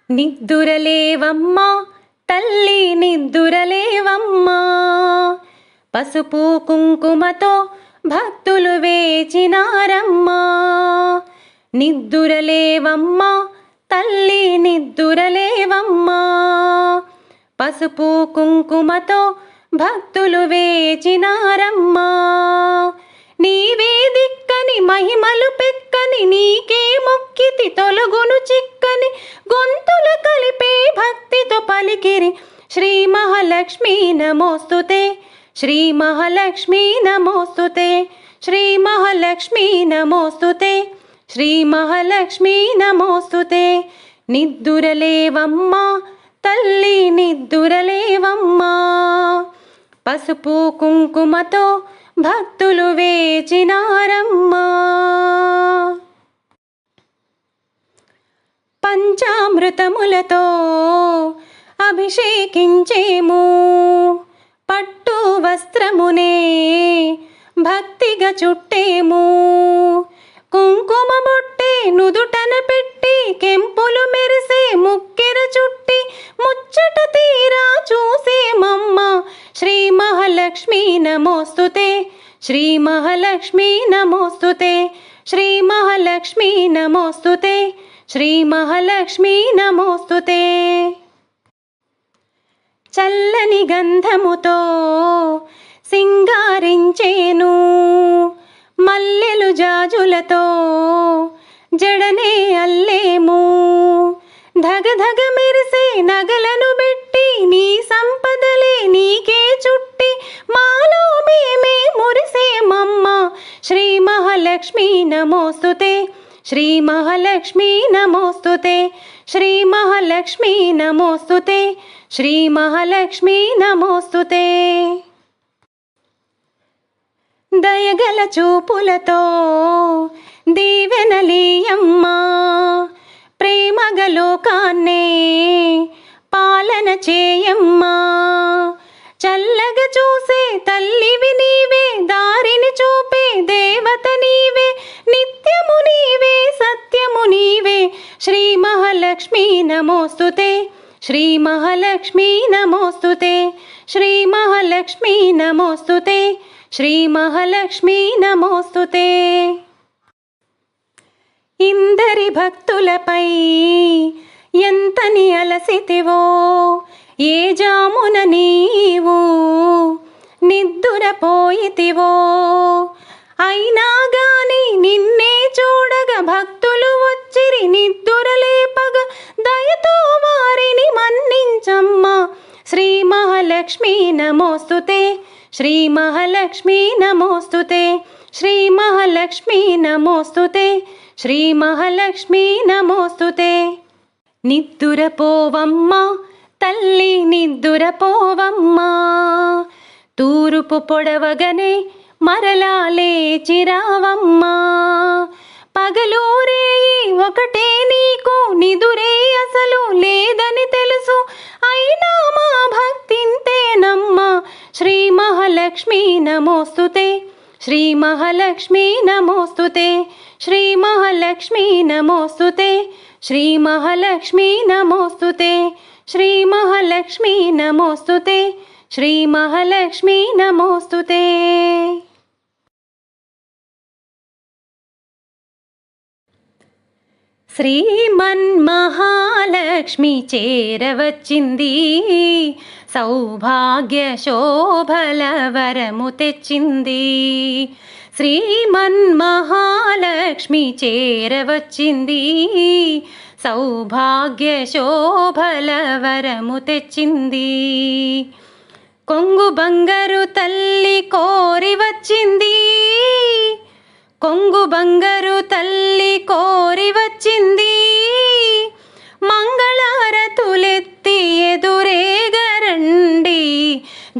నిద్దురలేవమ్మా తల్లి నిద్దురలేవమ్మా, పసుపు కుంకుమతో భక్తులు వేచినారమ్మా. నిద్దురలేవమ్మా తల్లి నిద్దురలేవమ్మా, పసుపు కుంకుమతో భక్తులు వేచినారమ్మా. నీవే దిక్కని మహిమలు పెక్కని, నీకే మొక్కితి తొలగును చిక్కని, గొంతుల కలిపే భక్తితో పలికిరి శ్రీ మహాలక్ష్మీ నమోస్తుతే, శ్రీ మహాలక్ష్మీ నమోస్తుతే, శ్రీ మహాలక్ష్మీ నమోస్తుతే, శ్రీ మహాలక్ష్మీ నమోస్తుతే. నిద్దురలేవమ్మా తల్లి నిద్దురలేవమ్మా, పసుపు కుంకుమతో భక్తులు వేచినారమ్మా. పంచామృతములతో అభిషేకించేము, పట్టు వస్త్రమునే భక్తిగా చుట్టేము. కుంకుమ బొట్టే నుదుటన పెట్టి, కెంపులు మెరిసే ముక్కెర చుట్టి, ముచ్చట తీరా చూసేమమ్మ శ్రీ మహాలక్ష్మీ నమోస్తుతే, శ్రీ మహాలక్ష్మీ నమోస్తుతే, శ్రీ మహాలక్ష్మీ నమోస్తుతే, శ్రీ మహాలక్ష్మీ నమోస్తుతే. చల్లని గంధముతో సింగారించేను, మల్లెలు జాజులతో జడనే అల్లేము. ధగధగ మెరిసే నగలను పెట్టి, నీ సంపదలే నీకే చుట్టి, మాలో మేమే మురిసేమమ్మ శ్రీ మహాలక్ష్మీ నమోస్తుతే, శ్రీ మహాలక్ష్మీ నమోస్తుతే, శ్రీ మహాలక్ష్మీ నమోస్తుతే, శ్రీ మహాలక్ష్మీ నమోస్తుతే. దయగల చూపులతో దీవెనలీయమ్మా, ప్రేమగ లోకాన్నే పాలన చేయమ్మా. చల్లగా చూసే తల్లివి నీవే, దారిని చూపే దేవత నీవే, నిత్యము నీవే సత్యము నీవే శ్రీ మహాలక్ష్మీ నమోస్తుతే, శ్రీ మహాలక్ష్మీ నమోస్తుతే, శ్రీ మహాలక్ష్మీ నమోస్తుతే, శ్రీ మహాలక్ష్మీ నమోస్తుతే. ఇందరి భక్తులపై ఎంతని అలసితివో, ఏ జామున నీవు నిద్దురపోయితివో, అయినా గాని నిన్నే చూడగా భక్తులు వచ్చిరి నిద్దురలేపగా, దయతో వారిని మన్నించమ్మా శ్రీ మహాలక్ష్మీ నమోస్తుతే, శ్రీ మహాలక్ష్మీ నమోస్తుతే, శ్రీ మహాలక్ష్మీ నమోస్తుతే, శ్రీ మహాలక్ష్మీ నమోస్తుతే. నిద్దురపోవమ్మా తల్లి నిద్దురపోవమ్మా, తూరుపు పొడవగనే మరలా లేచిరావమ్మా. పగలూరేయి ఒకటే నీకు, నిదురే అసలు లేదని తెలుసు, అయినా మా భక్తింతేనమ్మా శ్రీ మహాలక్ష్మీ నమోస్తుతే, శ్రీ మహాలక్ష్మీ నమోస్తుతే, శ్రీ మహాలక్ష్మీ నమోస్తుతే, శ్రీ మహాలక్ష్మీ నమోస్తుతే, శ్రీ మహాలక్ష్మీ నమోస్తుతే, శ్రీ మహాలక్ష్మీ నమోస్తుతే. శ్రీమన్మహాలక్ష్మి చేరవచ్చింది, సౌభాగ్య శోభల వరము తెచ్చింది. శ్రీమన్మహాలక్ష్మి చేరవచ్చింది, సౌభాగ్య శోభల వరము తెచ్చింది. కొంగు బంగారు తల్లి కోరి వచ్చింది, కొంగు బంగారు తల్లి కోరి వచ్చింది. మంగళారతులెత్తి ఎదురేగరండి,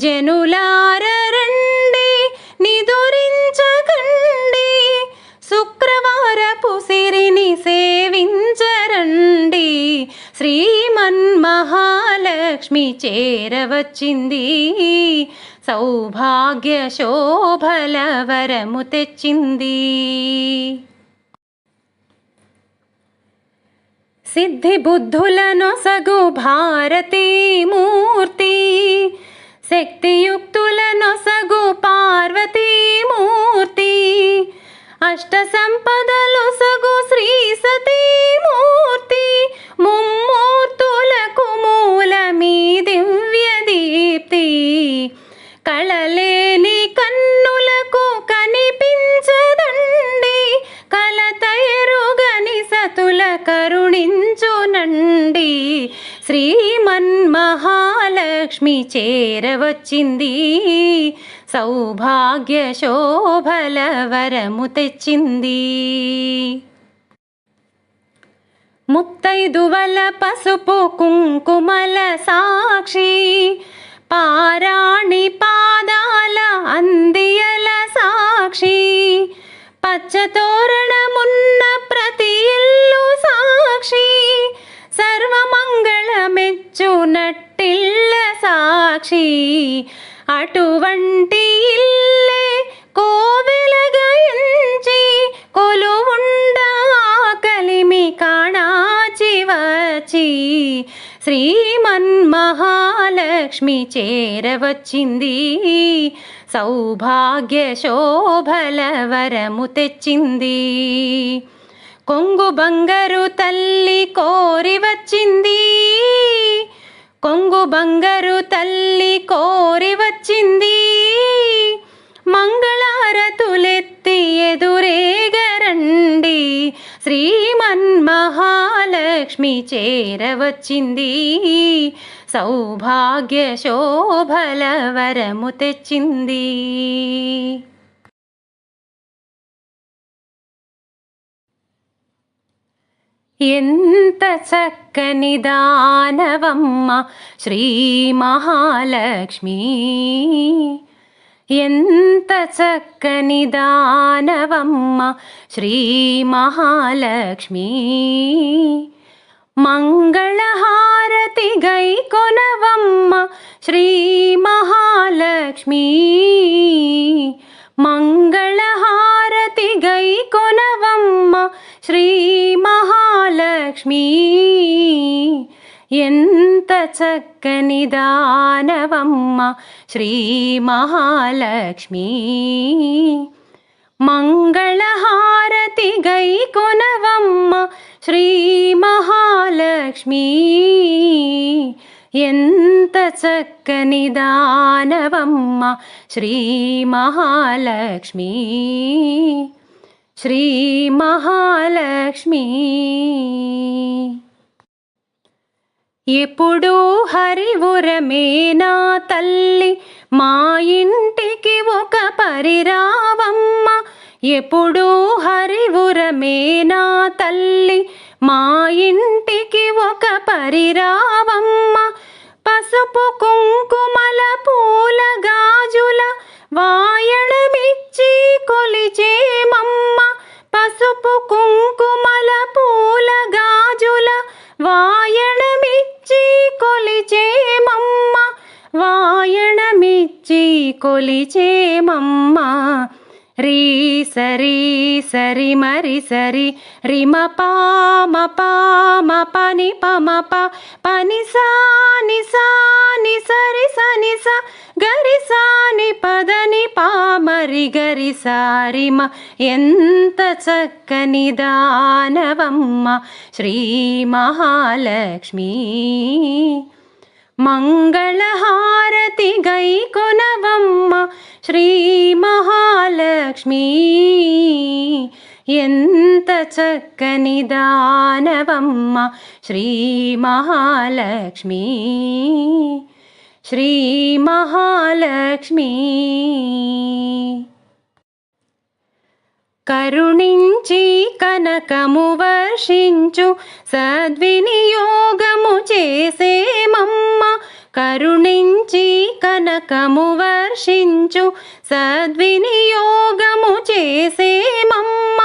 జనులార రండి నిదురించకండి, శుక్రవారపు సిరిని సేవించరండి. శ్రీమన్మహాలక్ష్మి చేరవచ్చింది, సౌభాగ్య శోభల వరము తెచ్చింది. సిద్ధి బుద్ధులనొసగు భారతీమూర్తి, శక్తియుక్తులనొసగు పార్వతీమూర్తి, అష్ట సంపదలొసగు శ్రీ సతీమూర్తి, ముమ్మూర్తులకు మూలమీ దివ్య దీప్తి, కళలేని కన్నులకు కనిపించదండి, కలతెరుగని సతుల కరుణించునండి, శ్రీమన్మహాలక్ష్మి చేరవచ్చింది, సౌభాగ్య శోభల వరము తెచ్చింది. ముత్తైదువల పసుపు కుంకుమల సాక్షి, పారాణి పాదాల అందియల సాక్షి, పచ్చతోరణమున్న ప్రతి ఇల్లు సాక్షి, సర్వమంగళమెచ్చు నట్టిళ్ళ సాక్షి, అటువంటి ఇల్లే కోవెలగా ఎంచి కొలువుండ కలిమి కాణాచి వచ్చి, శ్రీమన్మహాలక్ష్మి చేరవచ్చింది, సౌభాగ్య శోభల వరము తెచ్చింది. కొంగు బంగారు తల్లి కోరి వచ్చింది, కొంగు బంగారు తల్లి కోరి వచ్చింది, మంగళారతులెత్తి ఎదురేగరండి, శ్రీమన్మహాలక్ష్మి చేరవచ్చింది, సౌభాగ్య శోభల వరము తెచ్చింది. ఎంత చక్కని దానవమ్మ శ్రీ మహాలక్ష్మి, ఎంత చక్కని దానవమ్మ శ్రీ మహాలక్ష్మి, మంగళహారతి గై కొనవమ్మ శ్రీ మహాలక్ష్మి, మంగళహారతి గై కొనవమ్మ శ్రీ మహాలక్ష్మి, ఎంత చక్కని దానవమ్మ శ్రీ మహాలక్ష్మి, మంగళహారతి గై కొనవమ్మ శ్రీ మహాలక్ష్మి, ఎంత చక్కని దానవమ్మ శ్రీ మహాలక్ష్మి, శ్రీ మహాలక్ష్మి. ఎప్పుడూ హరివురమే నా తల్లి, మా ఇంటికి ఒక పరిరావమ్మ, ఎప్పుడూ హరివురమే నా తల్లి, మా ఇంటికి ఒక పరిరావమ్మ, పసుపు కుంకుమల పూల గాజుల వాయణమిచ్చి కొలిచేమమ్మ, పసుపు కుంకుమల పూల గాజుల వాయణమిచ్చి కొలిచేమమ్మ, వాయణమిచ్చి కొలిచేమమ్మ, రీ సరి సరి మరి సరి రిమ పామ పామ పని పమ ప పని సాని సాని సరి సని స గరి సాని పదని పామరి గరి సారిమ, ఎంత చక్కని దానవమ్మ శ్రీ మహాలక్ష్మి, మంగళహారతి గై కొనవమ్మ శ్రీ మహాలక్ష్మి, ఎంత చక్కని దానవమ్మ శ్రీ మహాలక్ష్మి, శ్రీ మహాలక్ష్మి. కరుణించి కనకము వర్షించు సద్వినియోగము చేసేమమ్మ, కరుణించి కనకము వర్షించు సద్వినియోగము చేసేమమ్మ,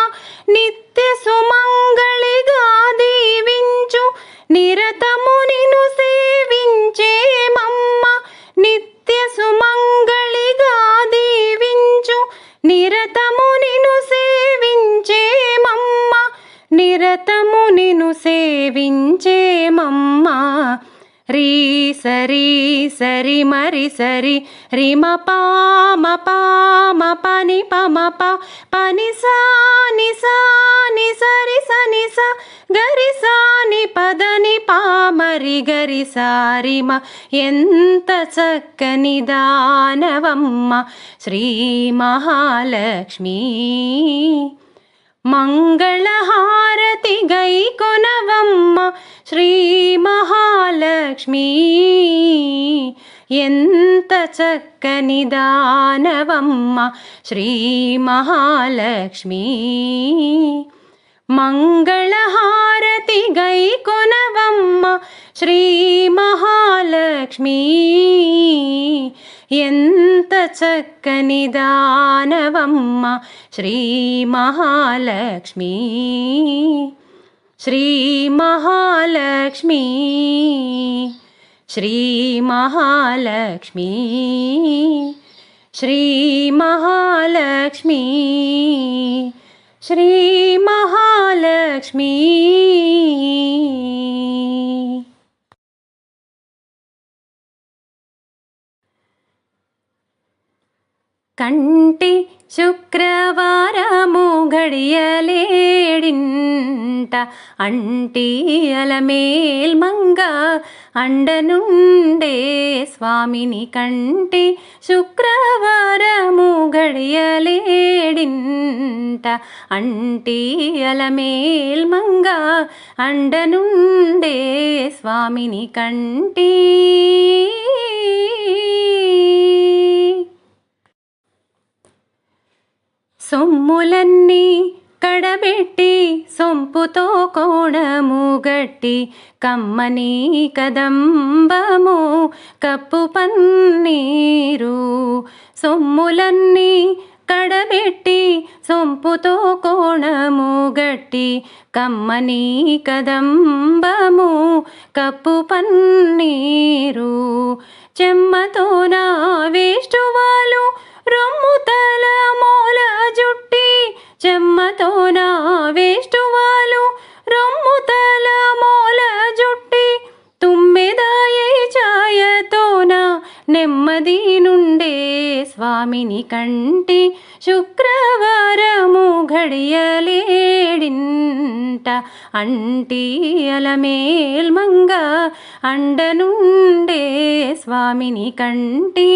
నిత్య సుమంగళిగా దీవించు నిరతము నిన్ను సేవించేమమ్మ, నిత్య సుమంగళిగా దీవించు నిరతము నిన్ను సేవించేమమ్మ, నిరతము నిను సేవించేమమ్మా. రీ సరి సరి మరి సరి రిమ పామ పామ పని పమ ప పని సా ని సా ని సరి సని స గరి సా ని పదని పామరి గరి సారిమ. ఎంత చక్కని దానవమ్మ శ్రీ మహాలక్ష్మి. మంగళహారతి గై కొనవమ్మ శ్రీ మహాలక్ష్మి. ఎంత చక్కని దానవమ్మ శ్రీ మహాలక్ష్మి. మంగళహారతి గై కొనవమ్మ శ్రీ మహాలక్ష్మి. ఎంత చక్కని దానవమ్మ శ్రీ మహాలక్ష్మి. శ్రీ మహాలక్ష్మి. శ్రీ మహాలక్ష్మి. శ్రీ మహాలక్ష్మి. శ్రీ మహాలక్ష్మి. కంటి శుక్రవారము గడియలేడింట అంటి అలమేల్ మంగ అండనుండే స్వామిని. కంటి శుక్రవారము గడియలేడింట అంటి అలమేల్ మంగ అండనుండే స్వామిని. కంటి సొమ్ములన్నీ కడబెట్టి సొంపుతో కోణము గట్టి కమ్మని కదంబము కప్పు పన్నీరు. సొమ్ములన్నీ కడబెట్టి సొంపుతో కోణము గట్టి కమ్మని కదంబము కప్పు పన్నీరు. చెమ్మతో నా వేష్టువాలు రొమ్ముతల మూల జుట్టి చెమ్మతో నా వేష్టువాలు రొమ్ముతల మూల జుట్టి తుమ్మెదాయే ఛాయతోన నెమ్మది నుండే స్వామిని. కంటి శుక్రవారము ఘడియలేడింట అంటి అలమేల్ మంగ అండనుండే స్వామిని. కంటి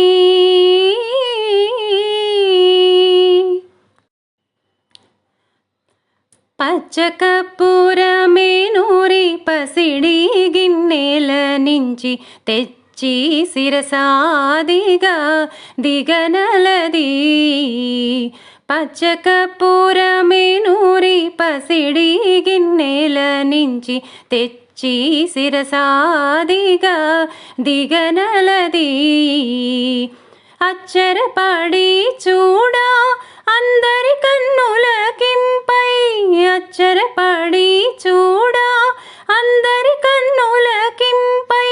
పచ్చకర్పూరమేనూరి పసిడి గిన్నెల నుంచి తెచ్చి శిరసాదిగా దిగనలది. పచ్చకర్పూరమేనూరి పసిడి గిన్నెల నుంచి తెచ్చి శిరసాదిగా దిగనలది. అచ్చరపడి చూడా అందరి కన్నులకింపై అచ్చరపడి చూడా అందరి కన్నులకింపై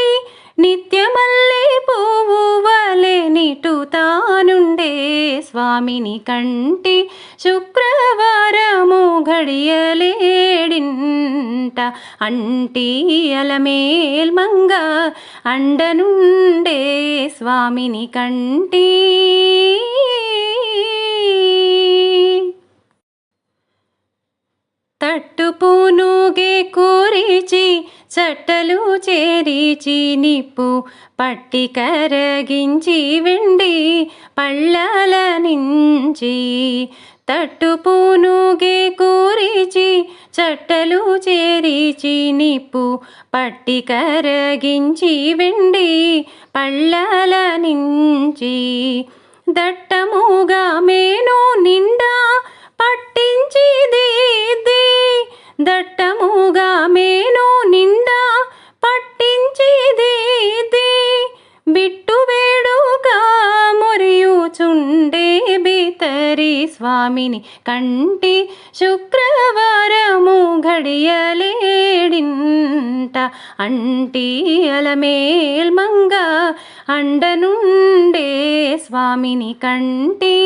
నిత్యమల్లె పువ్వు వలె నిటుతానుండే స్వామిని. కంటి శుక్రవారము ఘడియలేడింట అంటి అలమేల్ మంగ అండనుండే స్వామిని. కంటి తట్టుపూనుగే కూరిచి చట్టలు చేరిచి నిప్పు పట్టి కరగించి వెండి పళ్ళల నుంచి. తట్టుపూనుగే కూరిచి చట్టలు చేరిచి నిప్పు పట్టి కరగించి వెండి పళ్ళల నుంచి. దట్టముగా మేను నిండా పట్టించి దిద్ది దట్టముగా మేను నిండా పట్టించి దిద్ది బిట్టు వేడుగా మురియుచుండే బితరి స్వామిని. కంటి శుక్రవారము ఘడియలేడింట అంటి అలమేల్ మంగ అండనుండే స్వామిని. కంటి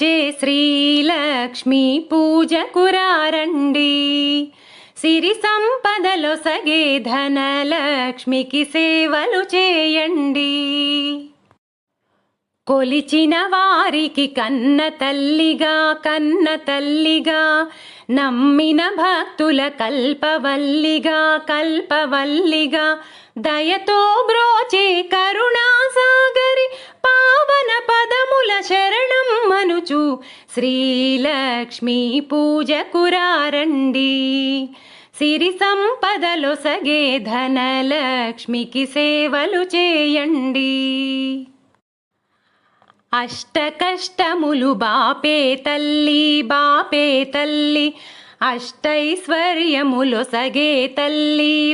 బ్రోచే శ్రీలక్ష్మీ పూజకురారండి. సిరి సంపదలొసగే ధనలక్ష్మికి సేవలు చేయండి. కొలిచిన వారికి కన్న తల్లిగా నమ్మిన భక్తుల కల్పవల్లిగా దయతో బ్రోచే కరుణాసాగరి పావన పదముల శరణం మనుచు శ్రీలక్ష్మీ పూజకురారండి. సిరి సంపదలొసగే ధనలక్ష్మికి సేవలు చేయండి. అష్ట కష్టములు బాపే తల్లి అష్టైశ్వర్యములొసగే తల్లి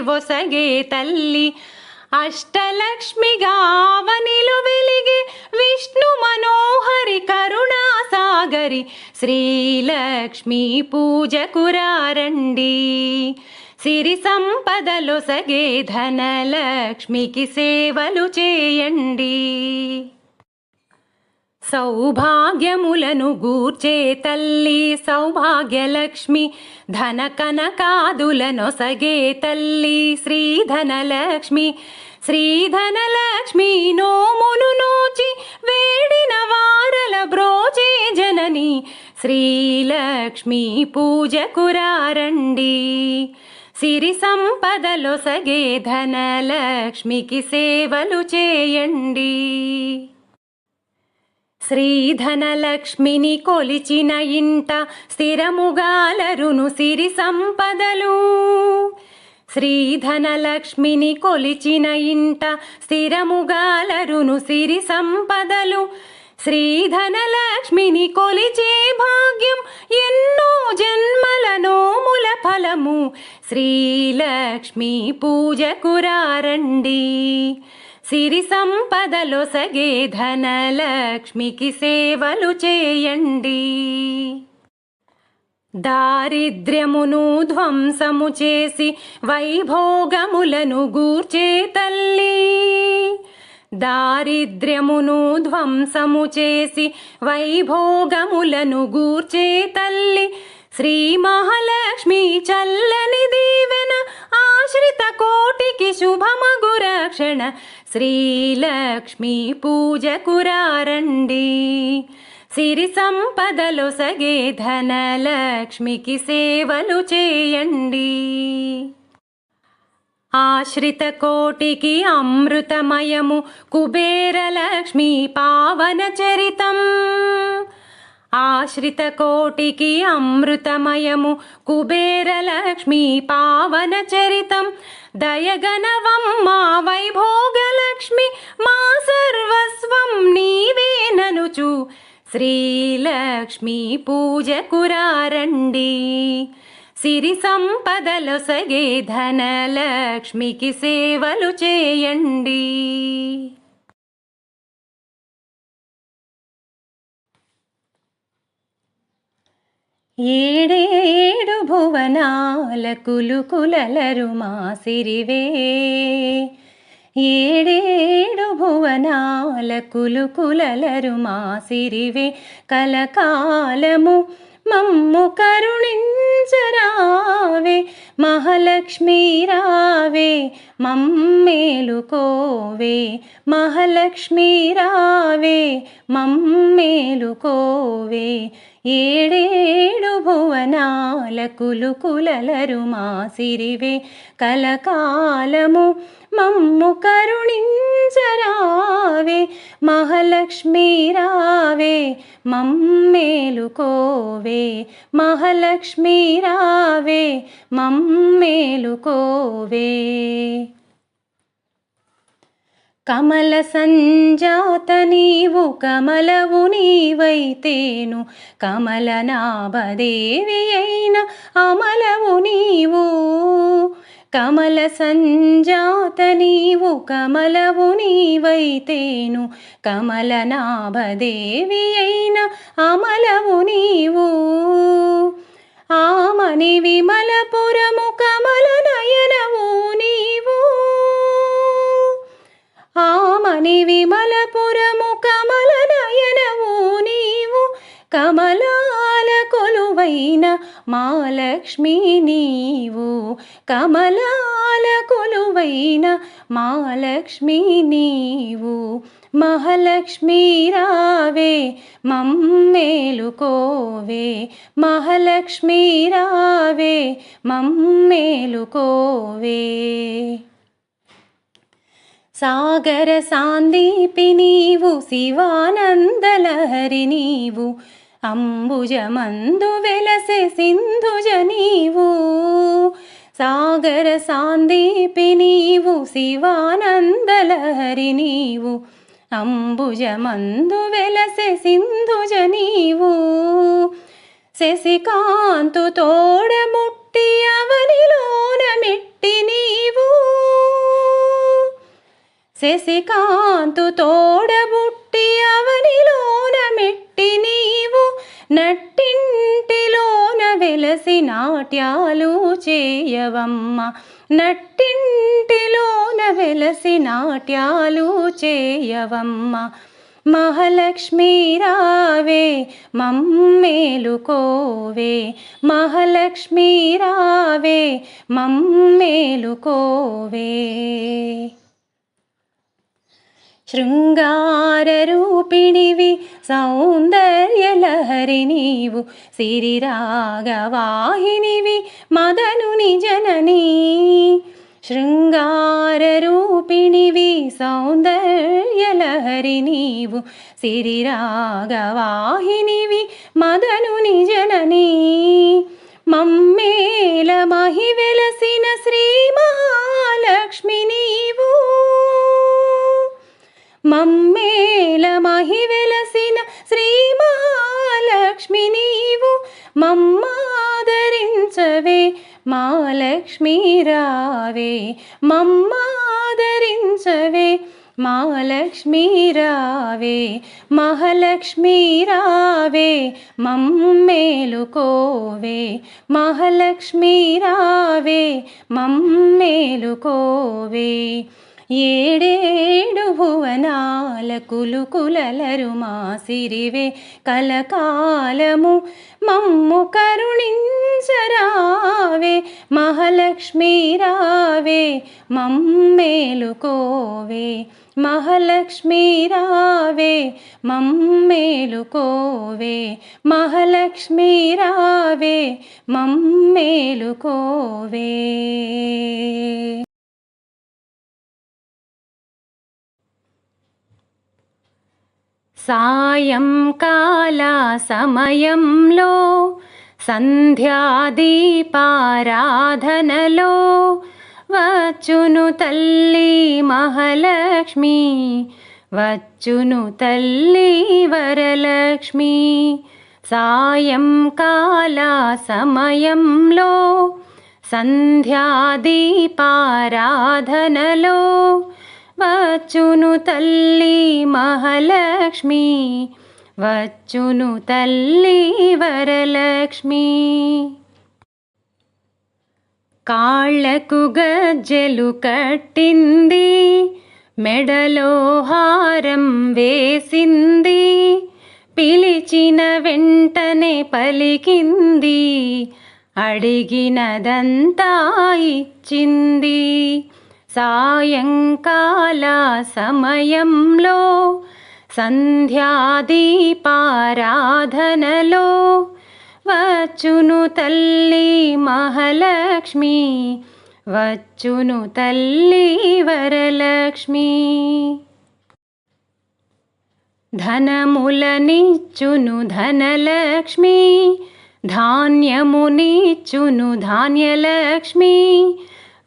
అష్టలక్ష్మిగా అవనిలో వెలిగే విష్ణు మనోహరి కరుణాసాగరి శ్రీలక్ష్మీ పూజకురారండి. సిరి సంపదలొసగే ధనలక్ష్మికి సేవలు చేయండి. సౌభాగ్యములను గూర్చే తల్లి సౌభాగ్యలక్ష్మి ధన కనకాదులనొసగే తల్లి శ్రీధనలక్ష్మి నోములు నోచి వేడిన వారల బ్రోచే జనని శ్రీలక్ష్మీ పూజకురారండి. సిరి సంపదలొసగే ధనలక్ష్మికి సేవలు చేయండి. శ్రీధనలక్ష్మిని కొలిచిన ఇంట స్థిరముగాలరును సిరి సంపదలు. శ్రీధనలక్ష్మిని కొలిచిన ఇంట స్థిరముగాలరును సిరి సంపదలు. శ్రీధనలక్ష్మిని కొలిచే భాగ్యం ఎన్నో జన్మల నోముల ఫలము శ్రీలక్ష్మీ పూజకురారండి. సిరి సంపదలొసగే ధనలక్ష్మికి సేవలు చేయండి. దారిద్ర్యమును ధ్వంసము చేసి వైభోగములను గూర్చే తల్లి దారిద్ర్యమును ధ్వంసము చేసి వైభోగములను గూర్చే తల్లి శ్రీ మహాలక్ష్మి చల్లని దీవెన ఆశ్రిత కోటికి శుభమగు రక్షణ శ్రీలక్ష్మీ పూజకురారండి. సిరి సంపదలొసగే ధనలక్ష్మికి సేవలు చేయండి. ఆశ్రిత కోటికి అమృతమయము కుబేరలక్ష్మి పావన చరితం. ఆశ్రిత కోటికి అమృతమయము కుబేరలక్ష్మి పావన చరితం. దయగనవమ్మ వైభోగలక్ష్మి మా సర్వస్వం నీవేననుచు శ్రీలక్ష్మీ పూజకురారండి. సిరి సంపదలొసగే ధనలక్ష్మికి సేవలు చేయండి. ఏడేడు భువనాల కులుకులలరు మా సిరివే. ఏడేడు భువనాల కులుకులలరు మా సిరివే. కలకాలము మమ్ము కరుణించరావే మహాలక్ష్మీ రావే మమ్మేలుకోవే. మహాలక్ష్మీ రావే మమ్మేలుకోవే. ఏడేడు భువనాల కులుకులలరు మా సిరివే. కలకాలము మమ్ము కరుణించరావే మహాలక్ష్మీ రావే మమ్మేలుకోవే. మహాలక్ష్మీ రావే మమ్మేలుకోవే. కమల సంజాత నీవు కమలవు నీవైతేను కమలనాభదేవి అయిన అమలవు నీవు. కమల సంజాత నీవు కమలవు నీవైతేను కమలనాభదేవి అయిన అమలవు నీవు. ఆమని విమలపురము కమల నయనవు నీవు. ఆమని విమలపురము కమల నయనవు నీవు. మాలక్ష్మి నీవు కమలాల కొలువైన మాలక్ష్మి నీవు మహాలక్ష్మి రావే మమ్మేలుకోవే మహాలక్ష్మి రావే మమ్మేలుకోవే సాగర సాందీపి నీవు శివానందలహరి నీవు అంబుజమందు వెలసె సింధుజ నీవు సాగర సాందీపి నీవు శివానందలహరి నీవు అంబుజమందు వెలసె సింధుజ నీవు శశికాంతు తోడముట్టి అవనిలోన మెట్టి నీవు శశికాంతు తోడబుట్టి అవనిలోన మెట్టి నీవు నట్టింటిలోన వెలసి నాట్యాలు చేయవమ్మ నట్టింటిలోన వెలసి నాట్యాలు చేయవమ్మ మహాలక్ష్మి రావే మమ్మేలుకోవే మహాలక్ష్మి రావే మమ్మేలుకోవే శృంగారరూపిణివి సౌందర్యలహరి నీవు సిరిరాగవాహినివి మదనుని జననీ శృంగారరూపిణివి సౌందర్యలహరి నీవు సిరిరాగవాహినివి మదనుని జననీ మమ్మేల మహి వెలసిన శ్రీ మహాలక్ష్మి నీవు మమ్మేల మహి వెలసిన శ్రీ మహాలక్ష్మి నీవు మమ్మాదరించవే మహాలక్ష్మి రావే మమ్మాదరించవే మహాలక్ష్మి రావే మహాలక్ష్మి రావే మమ్మేలుకోవే మహాలక్ష్మి రావే మమ్మేలుకోవే ఏడేడు భువనాల కులుకులలరు మా సిరివే కలకాలము మమ్ము కరుణించరావే మహాలక్ష్మి రావే మమ్మేలుకోవే మహాలక్ష్మి రావే మమ్మేలుకోవే మహాలక్ష్మి రావే మమ్మేలుకోవే సాయంకాల సమయంలో సంధ్యాదీపారాధనలో వచ్చును తల్లి మహాలక్ష్మి వచ్చును తల్లి వరలక్ష్మి సాయంకాల సమయంలో సంధ్యాదీపారాధనలో వచ్చును తల్లి మహాలక్ష్మి వచ్చును తల్లి వరలక్ష్మి కాళ్ళకు గజ్జెలు కట్టింది మెడలో హారం వేసింది పిలిచిన వెంటనే పలికింది అడిగినదంతా ఇచ్చింది సాయంకాల సమయంలో సంధ్యాదీపారాధనలో వచ్చును తల్లి మహాలక్ష్మి వచ్చును తల్లి వరలక్ష్మి ధనములనిచ్చును ధనలక్ష్మి ధాన్యమునిచ్చును ధాన్యలక్ష్మి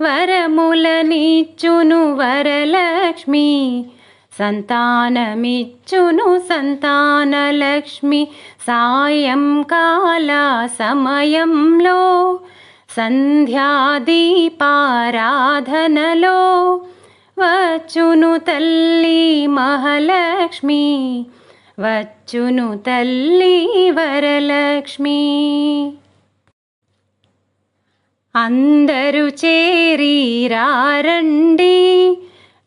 వరములనిచ్చును వరలక్ష్మి సంతానమిచ్చును సంతానలక్ష్మి సాయంకాల సమయంలో సంధ్యాదీపారాధనలో వచ్చును తల్లి మహాలక్ష్మి వచ్చును తల్లి వరలక్ష్మి అందరూ చేరి రారండి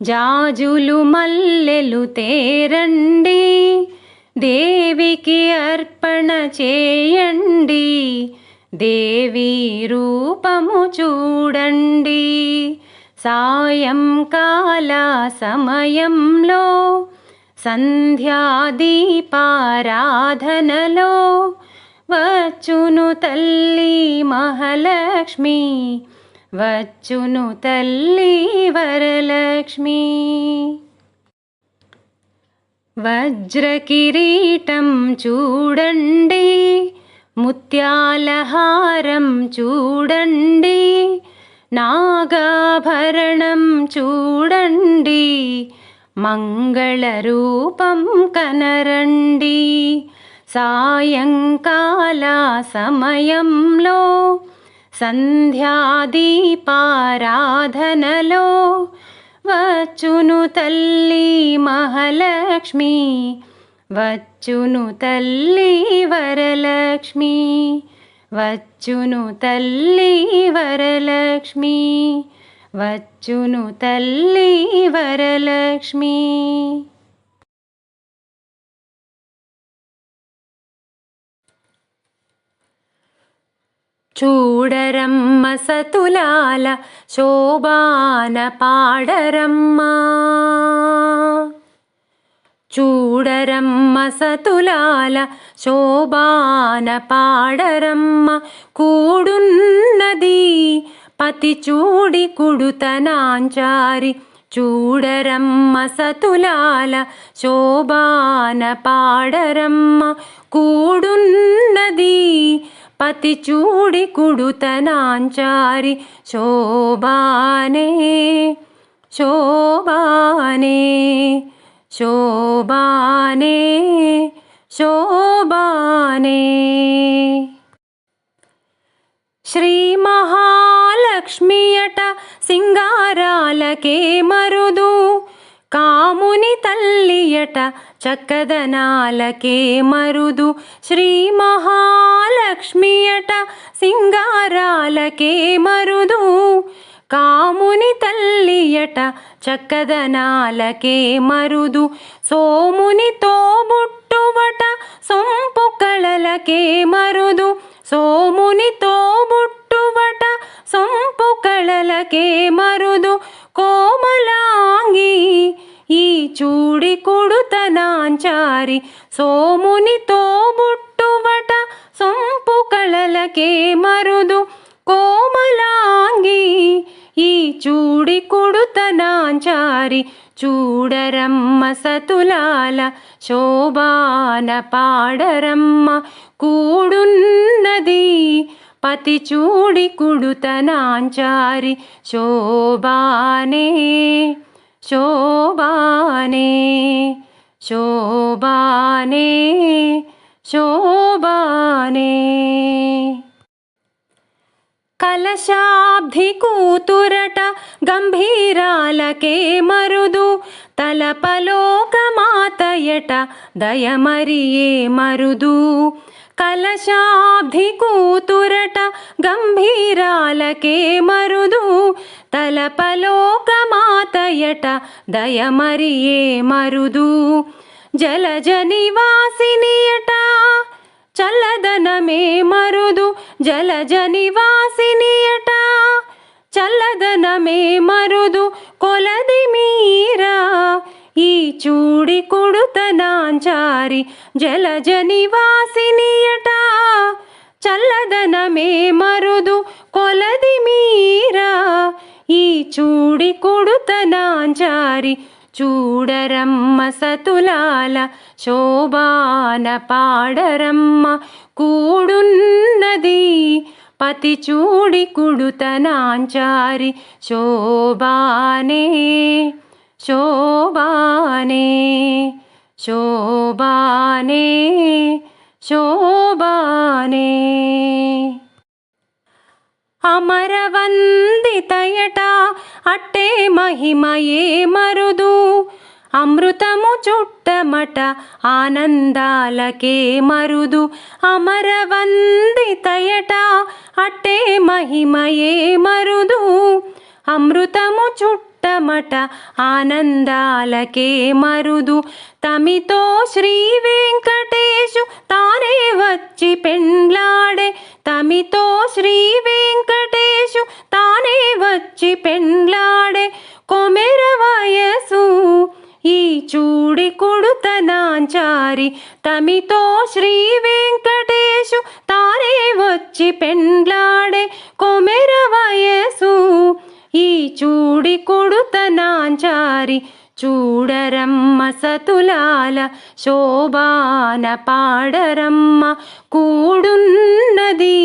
జాజులు మల్లెలు తేరండి దేవికి అర్పణ చేయండి దేవి రూపము చూడండి. సాయంకాల సమయంలో సంధ్యాదీపారాధనలో వచ్చును తల్లి మహాలక్ష్మి, వచ్చును తల్లి వరలక్ష్మి. వజ్రకిరీటం చూడండి, ముత్యాలహారం చూడండి, నాగాభరణం చూడండి, మంగళరూపం కనరండి. సాయంకాల సమయంలో సంధ్యాదీపారాధనలో వచ్చును తల్లి మహాలక్ష్మి, వచ్చును తల్లి వరలక్ష్మి, వచ్చును తల్లి వరలక్ష్మి, వచ్చును తల్లి వరలక్ష్మి. చూడరమ్మ సతులాల శోభాన పాడరమ్మ, చూడరమ్మ సతులాల శోభాన పాడరమ్మ. కూడున్నది పతి చూడి కుడుతనాంచారి, చూడరమ్మ సతులాల శోభాన పాడరమ్మ. కూడున్నది పతి చూడి కుడుతనాంచారి, శోభానే శోభానే శోభానే శోభానే. శ్రీ మహాలక్ష్మియట సింగారాలకే మరుదు, కాముని తల్లియట చక్కదనాలకే మరుదు. శ్రీ మహాలక్ష్మియట సింగారాలకే మరుదు, కాముని తల్లియట చక్కదనాలకే మరుదు. సోముని తోబుట్టువట సొంపు కళలకే మరుదు, సోముని తోబుట్టువట సొంపు కళలకే మరుదు. కోమలాంగి ఈ చూడి కుడుతనాంచారి, సోముని తోబుట్టువట సొంపు కళలకే మరుదు. కోమలాంగి ఈ చూడి కుడుతనాంచారి, చూడరమ్మ సతులాల శోభాన పాడరమ్మ. కూడున్నది పతి చూడి కుడుతనాంచారి, శోభానే శోభానే శోభానే శోభానే. కలశాబ్ది కూతురట గంభీరాలకే మరుదు, తలపలోకమాతయట దయమరియే మరుదు. కలశాబ్ది కూతురట గంభీరాలకే మరుదు, తలపలోకమాతయట దయమరియే మరుదు. జలజ నివాసినియట చల్లదనమే మరుదు, జలజ నివాసినియట చల్లదనమే మరుదు. కొలది మీరా ఈ చూడి కుడుతనాంచారి, జలజ నివాసినియట చల్లదనమే మరుదు. కొలది మీరా ఈ చూడి కుడుతనాంచారి, చూడరమ్మ సతులాల శోభాన పాడరమ్మ. కూడున్నది పతి చూడి కుడుతనాంచారి, శోభానే శోభానే శోభానే శోభానే. అమరవందితయట అట్టే మహిమయే మరుదు, అమృతము చుట్టమట ఆనందాలకే మరుదు. అమరవందితయట అట్టే మహిమయే మరుదు, అమృతము చుట్ట చుట్టమట ఆనందాలకే మరుదు. తమితో శ్రీ వెంకటేశు తానే వచ్చి పెండ్లాడే, తమితో శ్రీ వెంకటేశు తానే వచ్చి పెండ్లాడే. కొమెర వయసు ఈ చూడి కుడుతనాంచారి, తమితో శ్రీ వెంకటేశు తానే వచ్చి పెండ్లాడే. కొమెర వయసు ఈ చూడి కుడుతనాంచారి, చూడరమ్మ సతులాల శోభాన పాడరమ్మ కూడున్నది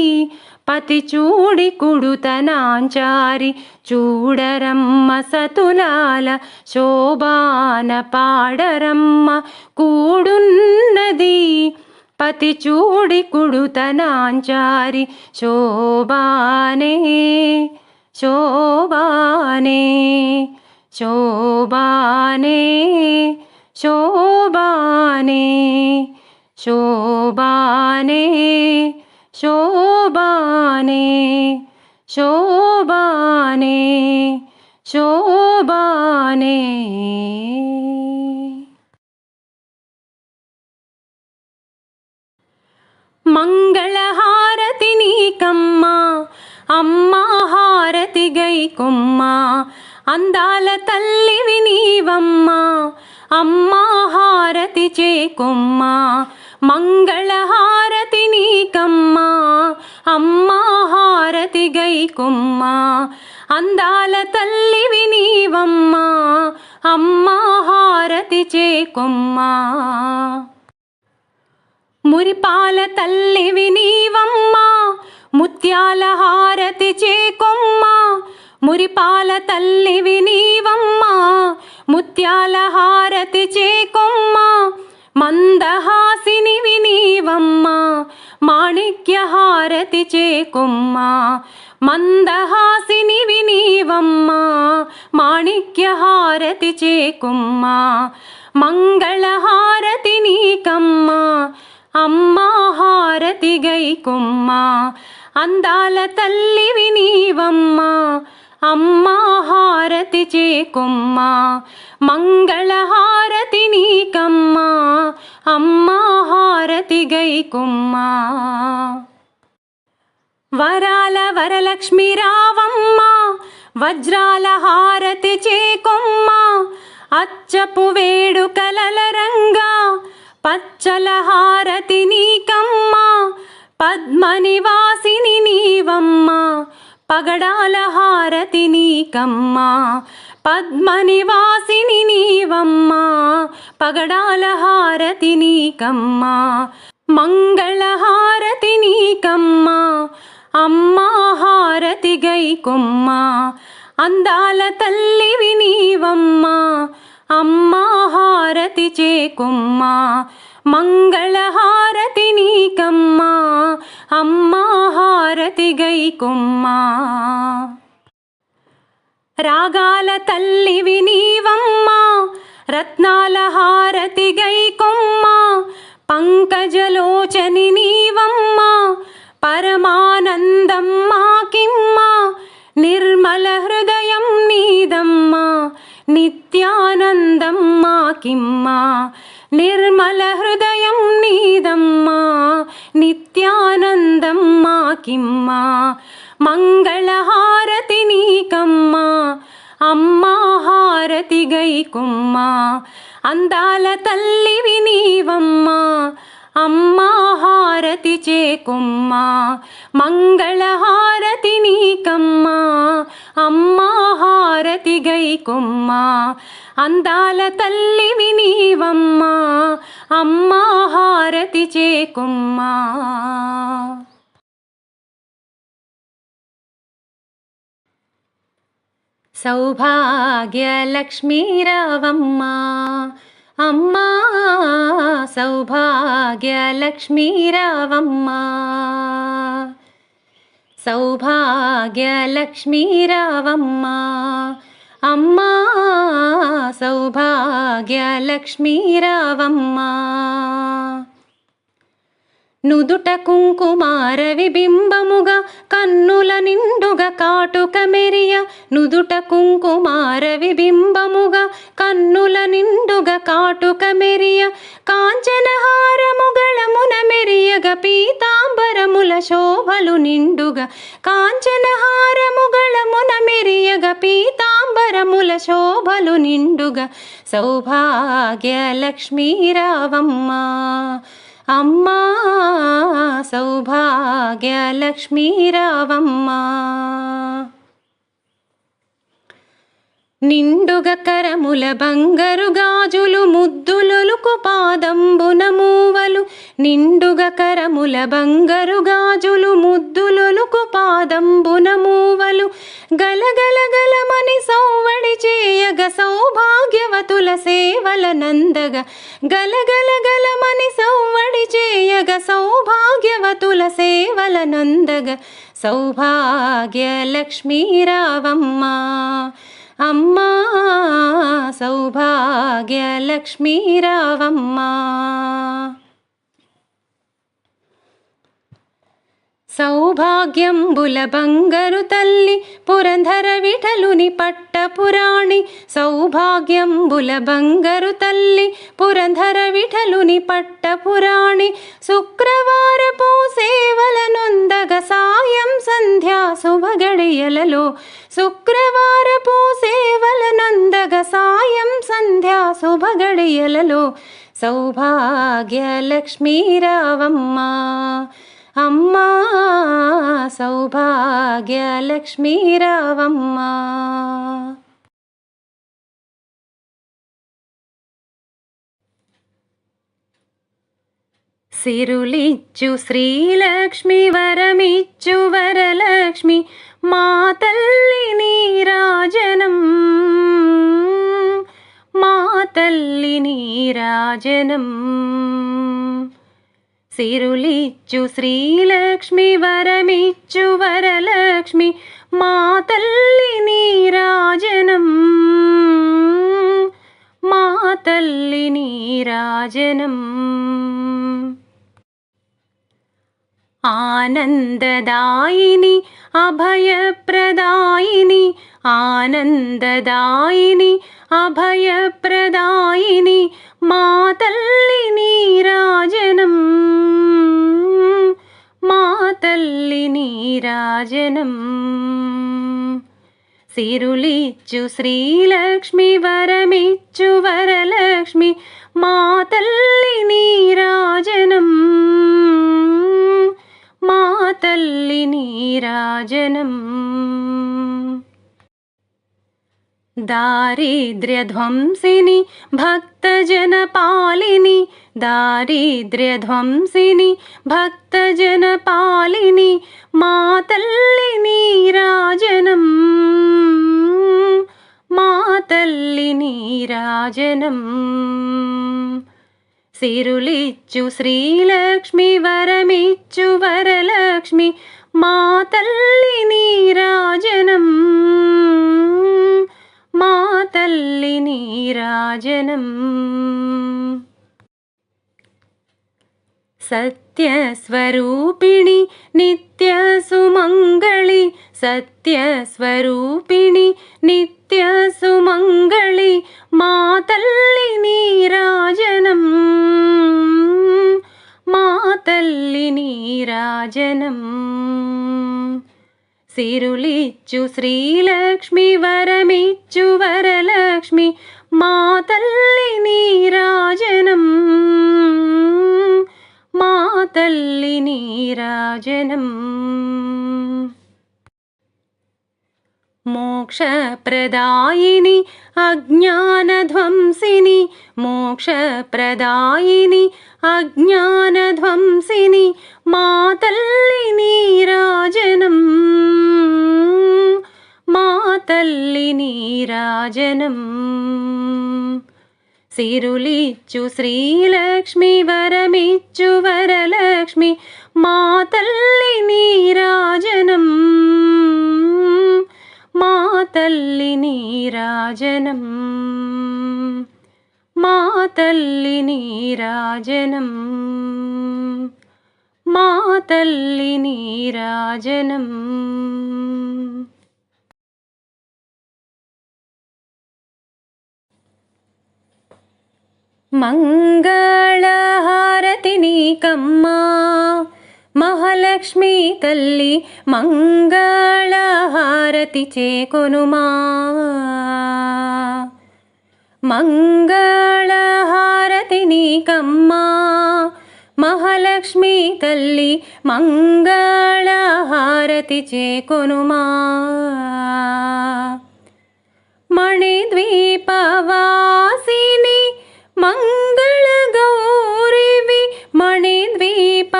పతి చూడి కుడుతనాంచారి. చూడరమ్మ సతులాల శోభాన పాడరమ్మ కూడున్నది పతి చూడి కుడుతనాంచారి. శోభానే శోభానే శోభానే శోభానే శోభానే శోభానే శోభానే శోభానే. మంగళహారతి నీకమ్మా అమ్మా హారతి గైకొమ్మా, అందాల తల్లివి నీవమ్మా అమ్మా హారతి చేకొమ్మా. మంగళహారతి నీకమ్మా అమ్మా హారతి గైకొమ్మా, అందాల తల్లివి నీవమ్మా అమ్మా హారతి చేకొమ్మా. మురిపాల తల్లివి నీవమ్మా ముత్యాల హారతి చేకొమ్మా, మురిపాల తల్లివి నీవమ్మా ముత్యాల హారతి చేకొమ్మా. మందహాసినివి నీవమ్మా మాణిక్య హారతి చేకొమ్మా, మందహాసినివి నీవమ్మా మాణిక్య హారతి చేకొమ్మా. మంగళహారతి నీకమ్మా అమ్మా హారతి గైకొమ్మా, అందాల తల్లివి నీవమ్మా అమ్మా హారతి చేకొమ్మా. మంగళహారతి నీకమ్మా అమ్మా హారతి గైకొమ్మా. వరాల వరలక్ష్మి రావమ్మా వజ్రాల హారతి చేకొమ్మా, అచ్చపు వేడుకలల రంగా పచ్చల హారతి నీకమ్మా. పద్మనివాసిని నీవమ్మా పగడాల హారతి నీకమ్మా, పద్మనివాసిని నీవమ్మా పగడాల హారతి నీకమ్మా. మంగళహారతి నీకమ్మా అమ్మా హారతి గైకొమ్మా, అందాల తల్లివి నీవమ్మా అమ్మా హారతి చేకొమ్మా. మంగళహారతి నీకమ్మా అమ్మా హారతి గైకొమ్మా. రాగాల తల్లివి నీవమ్మా రత్నాల హారతి గైకొమ్మా, పంకజలోచని నీవమ్మా పరమానందం మాకిమ్మా. నిర్మల హృదయం నీదమ్మా నిత్యానందం మాకిమ్మా, నిర్మల హృదయం నీదమ్మా నిత్యానందం మాకిమ్మా. మంగళహారతి నీకమ్మా అమ్మా హారతి గైకొమ్మా, అందాల తల్లివి నీవమ్మా అమ్మా హారతి చేకొమ్మా. మంగళహారతి నీకమ్మా అమ్మా హారతి గైకొమ్మా, అందాల తల్లివి నీవమ్మా అమ్మా హారతి చేకొమ్మా. సౌభాగ్యలక్ష్మీ రావమ్మా అమ్మా సౌభాగ్యలక్ష్మీ రావమ్మా, సౌభాగ్యలక్ష్మీ రావమ్మా అమ్మా సౌభాగ్యలక్ష్మీ రావమ్మా. నుదుట కుంకుమార విబింబముగా కన్నుల నిండుగా కాటుక మెరియ, నుదుట కుంకుమార విబింబముగా కన్నుల నిండుగా కాటుక మెరియ, కాంచనహారము గళమున మెరియగ పీతాంబరముల శోభలు నిండుగా, కాంచనహారము గళమున మెరియగ పీతాంబరముల శోభలు నిండుగా, సౌభాగ్య లక్ష్మీ రావమ్మ అమ్మా, సౌభాగ్య లక్ష్మీ రావమ్మ. నిండుగ కరముల బంగారు గాజులు ముద్దులొలుకు పాదంబున మూవలు, నిండుగ కరముల బంగారు గాజులు ముద్దులొలుకు పాదంబున మూవలు, గలగల గలమని సౌవడి చేయగ సౌభాగ్యవతుల సేవల నందగ, గలగల గలమని సౌవడి చేయగ సౌభాగ్యవతుల సేవల నందగ, సౌభాగ్య లక్ష్మీ రావమ్మ అమ్మా, సౌభాగ్య లక్ష్మీ రావమ్మ. సౌభాగ్యంబుల బంగారు తల్లి పురంధర విఠలుని పట్టపురాణి, సౌభాగ్యంబుల బంగారు తల్లి పురంధర విఠలుని పట్టపురాణి, శుక్రవారపు సేవల నొందగ సాయం సంధ్యా శుభగడియలలో, శుక్రవారపు సేవల నొందగ సాయం సంధ్యా శుభగడియలలో, సౌభాగ్య లక్ష్మీ రావమ్మ అమ్మా, సౌభాగ్య లక్ష్మీ రావమ్మ. సిరులిచ్చు శ్రీలక్ష్మి వరమిచ్చు వరలక్ష్మి, మా తల్లి నీరాజనం, మా తల్లి నీరాజనం. సిరులిచ్చు శ్రీలక్ష్మి వరమిచ్చు వరలక్ష్మి, మా తల్లి నీరాజనం, మా తల్లి నీరాజనం. ఆనందదాయిని అభయప్రదాయిని, ఆనందదాయిని అభయప్రదాయిని, మా తల్లి నీరాజనం, మా తల్లి నీరాజనం. సిరులిచ్చు శ్రీలక్ష్మి వరమిచ్చు వరలక్ష్మి, మా తల్లి నీరాజనం, మా తల్లి నీరాజనం. దారిద్ర్యధ్వంసిని భక్తజనపాలిని, దారిద్ర్యధ్వంసిని భక్తజనపాలిని, మా తల్లి నీరాజనం, మా తల్లి నీరాజనం. సిరులిచ్చు శ్రీలక్ష్మి వరమిచ్చు వరలక్ష్మి, మా తల్లి నీరాజనం, మా తల్లి నీరాజనం. సత్యస్వరూపిణి నిత్య సుమంగళి, సత్యస్వరూపిణి నిత్య సుమంగళి, మా తల్లి నీరాజనం, మా తల్లి నీరాజనం. సిరులిచ్చు శ్రీలక్ష్మి వరమిచ్చు వరలక్ష్మి, మా తల్లి నీరాజనం, మా తల్లి నీరాజనం. మోక్షప్రదాయిని అజ్ఞానధ్వంసిని, మోక్షప్రదాయిని అజ్ఞానధ్వంసిని, మా తల్లి నీరాజనం, మా తల్లి నీరాజనం. సిరులిచ్చు శ్రీలక్ష్మి వరమిచ్చు వరలక్ష్మి, మా తల్లి నీరాజనం, మా తల్లి నీరాజనం, మా తల్లి నీరాజనం, మా తల్లి నీరాజనం. మంగళహారతి నీకమ్మా మహాలక్ష్మి తల్లి, మంగళహారతి చేకొనుమా. మంగళహారతి నీకమ్మా మహాలక్ష్మి తల్లి, మంగళహారతి చేకొనుమా. మణిద్వీపవాసిని మంగళ గౌరివి, మణిద్వీపవాసిని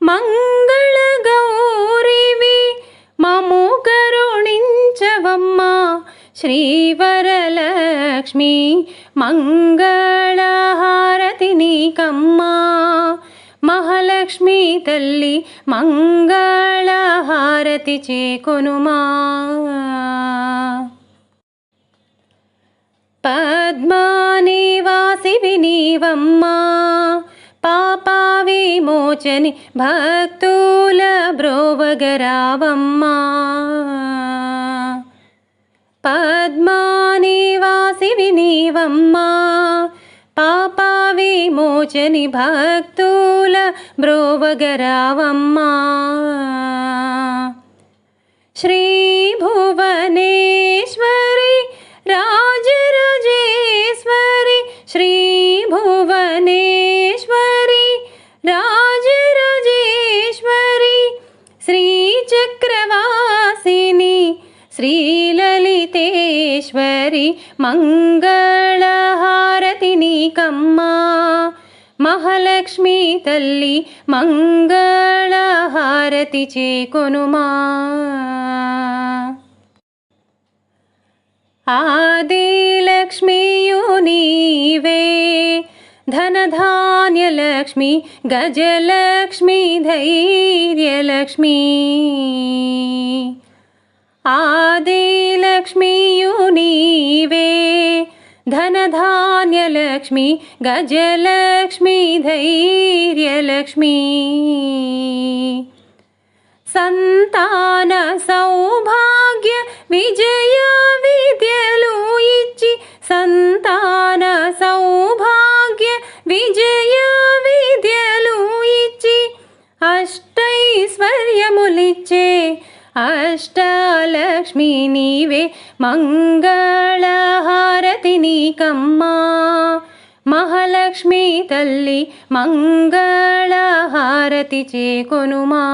మంగళ గౌరివి, మము కరుణించవమ్మా శ్రీవరలక్ష్మి. మంగళహారతి నీకమ్మా మహాలక్ష్మి తల్లి, మంగళహారతి చేకొనుమా. పద్మానివాసివి నీవమ్మా పాప విమోచని, భక్తుల బ్రోవగరావమ్మా. పద్మానివాసివి నీవమ్మా పాప విమోచని, భక్తుల బ్రోవగరావమ్మా. శ్రీ భువనేశ్వరి రాజరాజేశ్వరి, శ్రీ భువనేశ్వరి రాజరాజేశ్వరి, శ్రీచక్రవాసిని శ్రీలలితేశ్వరి, మంగళహారతి నీకమ్మా మహాలక్ష్మి తల్లి, మంగళహారతి చేకొనుమా. ఆదిలక్ష్మియు నీవే ధనధాన్యలక్ష్మి, గజలక్ష్మి ధైర్యలక్ష్మి. ఆదిలక్ష్మియు నీవే ధనధాన్యలక్ష్మి, గజలక్ష్మి ధైర్యలక్ష్మి. సంతాన సౌభాగ్య విజయ విద్యలు ఇచ్చి, సంతాన సౌభాగ్య విజయ విద్యలు ఇచ్చి, అష్టైశ్వర్యములిచ్చే అష్టలక్ష్మి నీవే, మంగళహారతి నీకమ్మా మహాలక్ష్మి తల్లి, మంగళహారతి చేకొనుమా.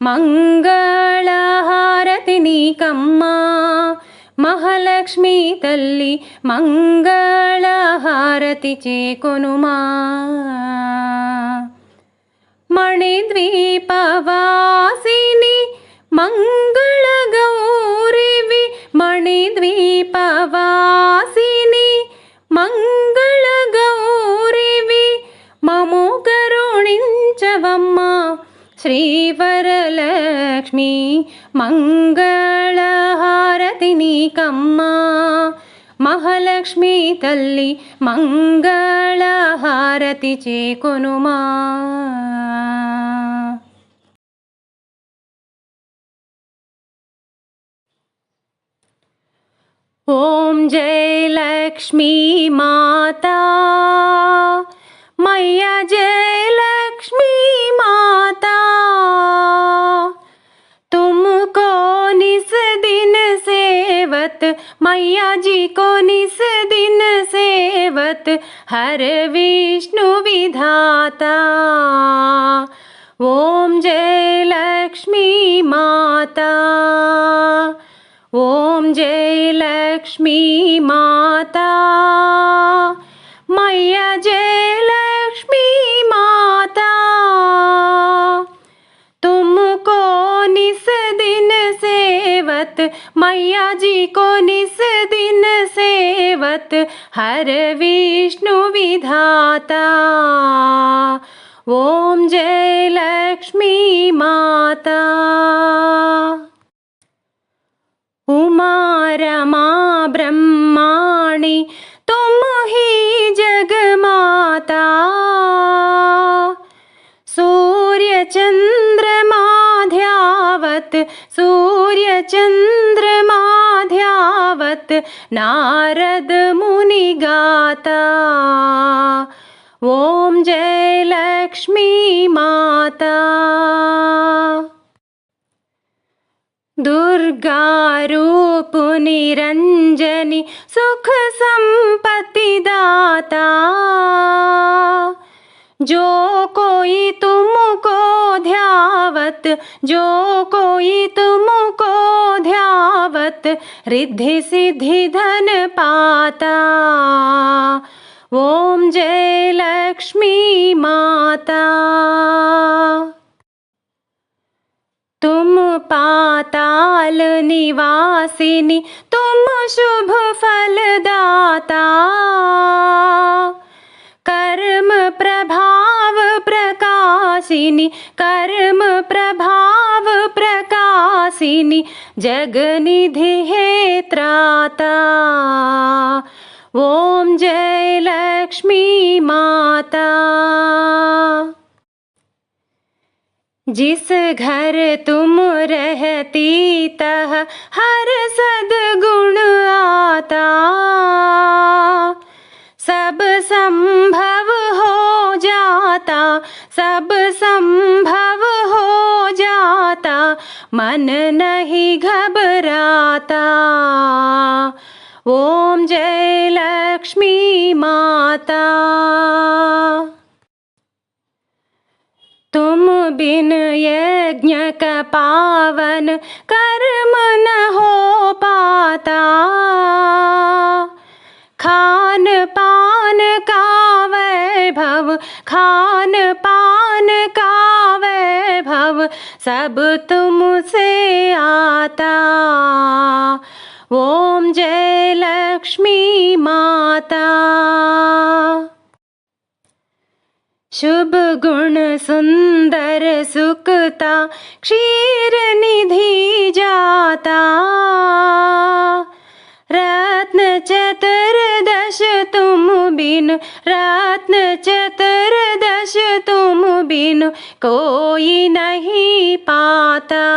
మంగళహారతి నీకమ్మా మహాలక్ష్మి తల్లి, మంగళహారతి చేకొనుమా. మణిద్వీపవాసిని మంగళ గౌరివి, మణిద్వీపవాసిని మంగళ గౌరివి, మము కరుణించవమ్మా శ్రీవరలక్ష్మి. మంగళహారతి నీకమ్మా మహాలక్ష్మి తల్లి, మంగళహారతి చేకొనుమా. ఓం జయ లక్ష్మీ మాతా मैया जय लक्ष्मी माता, तुमको निस दिन सेवत, मैया जी को निस दिन सेवत, हर विष्णु विधाता। ओम जय लक्ष्मी माता, ओम जय लक्ष्मी माता, मैया जय लक्ष्मी माता, तुमको निस दिन सेवत, मैया जी को निस दिन सेवत, हर विष्णु विधाता। ओम जय लक्ष्मी माता। उमा रमा ब्रह्माणी तुम ही जगमाता, चन्द्रमाध्यावत् नारद मुनि गाता। ॐ जय लक्ष्मी माता। दुर्गा रूप निरंजनी सुख संपत्ति दाता। जो कोई तुमको ध्यावत, जो कोई तुमको ध्यावत, रिद्धि सिद्धि धन पाता। ओम जय लक्ष्मी माता। तुम पाताल निवासिनी, तुम शुभ फलदाता। कर्म प्रभाव प्रकाशिनी, कर्म प्रभाव प्रकाशिनी, जगनिधि हे त्राता। ओम जय लक्ष्मी माता। जिस घर तुम रहती तह हर सद्गुण आता। सब संभव हो जाता, सब संभव हो जाता, मन नहीं घबराता। ओम जय लक्ष्मी माता। तुम बिन यज्ञ का पावन कर्म न हो पाता। खान पान का वैभव, खान पान का वैभव, सब तुमसे आता। ओम जय लक्ष्मी माता। शुभ गुण सुंदर सुखता, क्षीर निधि जाता। रत्न चतुर्दश तुम बिन, रत्न चतुर्दश तुम बिन, कोई नहीं पाता।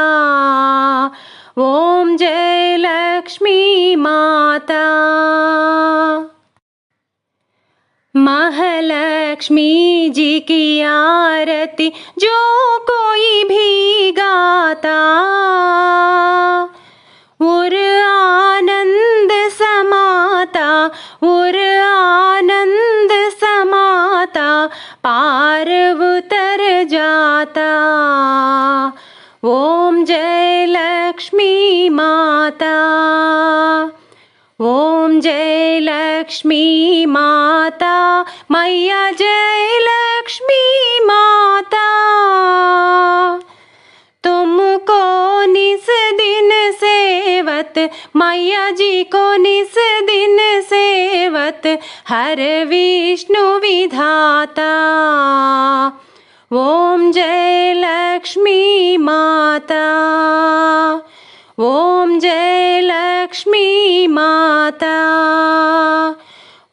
ओम जय लक्ष्मी माता। महालक्ष्मी जी की आरती जो कोई भी गाता। उर आनंद समाता, उर आनंद समाता, पार उतर जाता। ओम जय लक्ष्मी माता। ओम जय लक्ष्मी माता। मैया जय लक्ष्मी माता। तुमको निस दिन सेवत, मैया जी को निस दिन सेवत, हर विष्णु विधाता। ओम जय लक्ष्मी माता। ओम जय लक्ष्मी माता।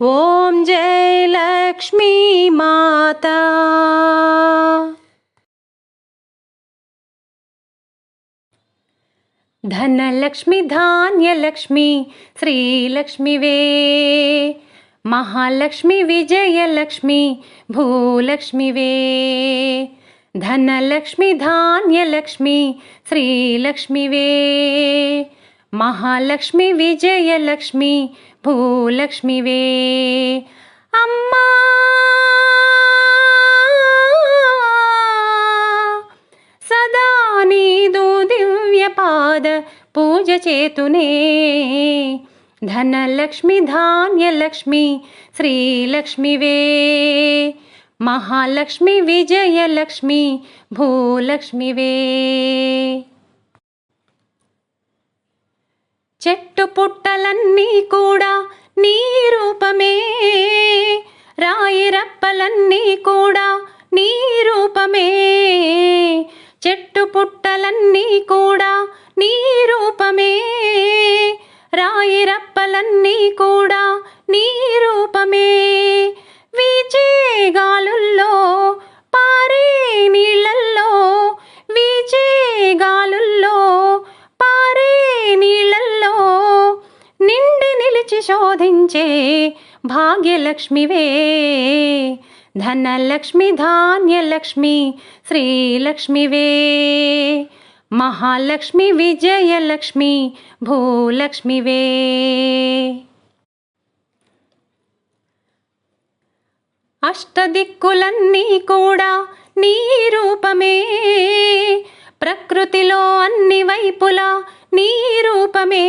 ओम जय लक्ष्मी माता। धन लक्ष्मी धान्य लक्ष्मी श्री लक्ष्मी वे। महालक्ष्मी विजय लक्ष्मी भूलक्ष्मी वे। धन लक्ष्मी धान्य लक्ष्मी श्री लक्ष्मी वे। महालक्ष्मी विजय लक्ष्मी भूलक्ष्मी वे। अम्मा सदा नीदु दिव्य पाद पूज चेतुने। धन लक्ष्मी धान्य लक्ष्मी श्री लक्ष्मी वे। महालक्ष्मी विजय लक्ष्मी भूलक्ष्मी वे। చెట్టు పుట్టలన్నీ కూడా నీ రూపమే, రాయి రప్పలన్నీ కూడా నీ రూపమే. చెట్టు పుట్టలన్నీ కూడా నీ రూపమే, రాయి రప్పలన్నీ కూడా నీ రూపమే. వీచే గాలుల్లో పారే నీళ్ళల్లో, వీచే గాలుల్లో పారే నిలిచి శోధించే భాగ్యలక్ష్మివే. ధనలక్ష్మి ధాన్యలక్ష్మి శ్రీలక్ష్మివే. మహాలక్ష్మి విజయలక్ష్మి భూలక్ష్మివే. అష్టదిక్కులన్నీ కూడా నీ రూపమే. ప్రకృతిలో అన్ని వైపులా నీ రూపమే.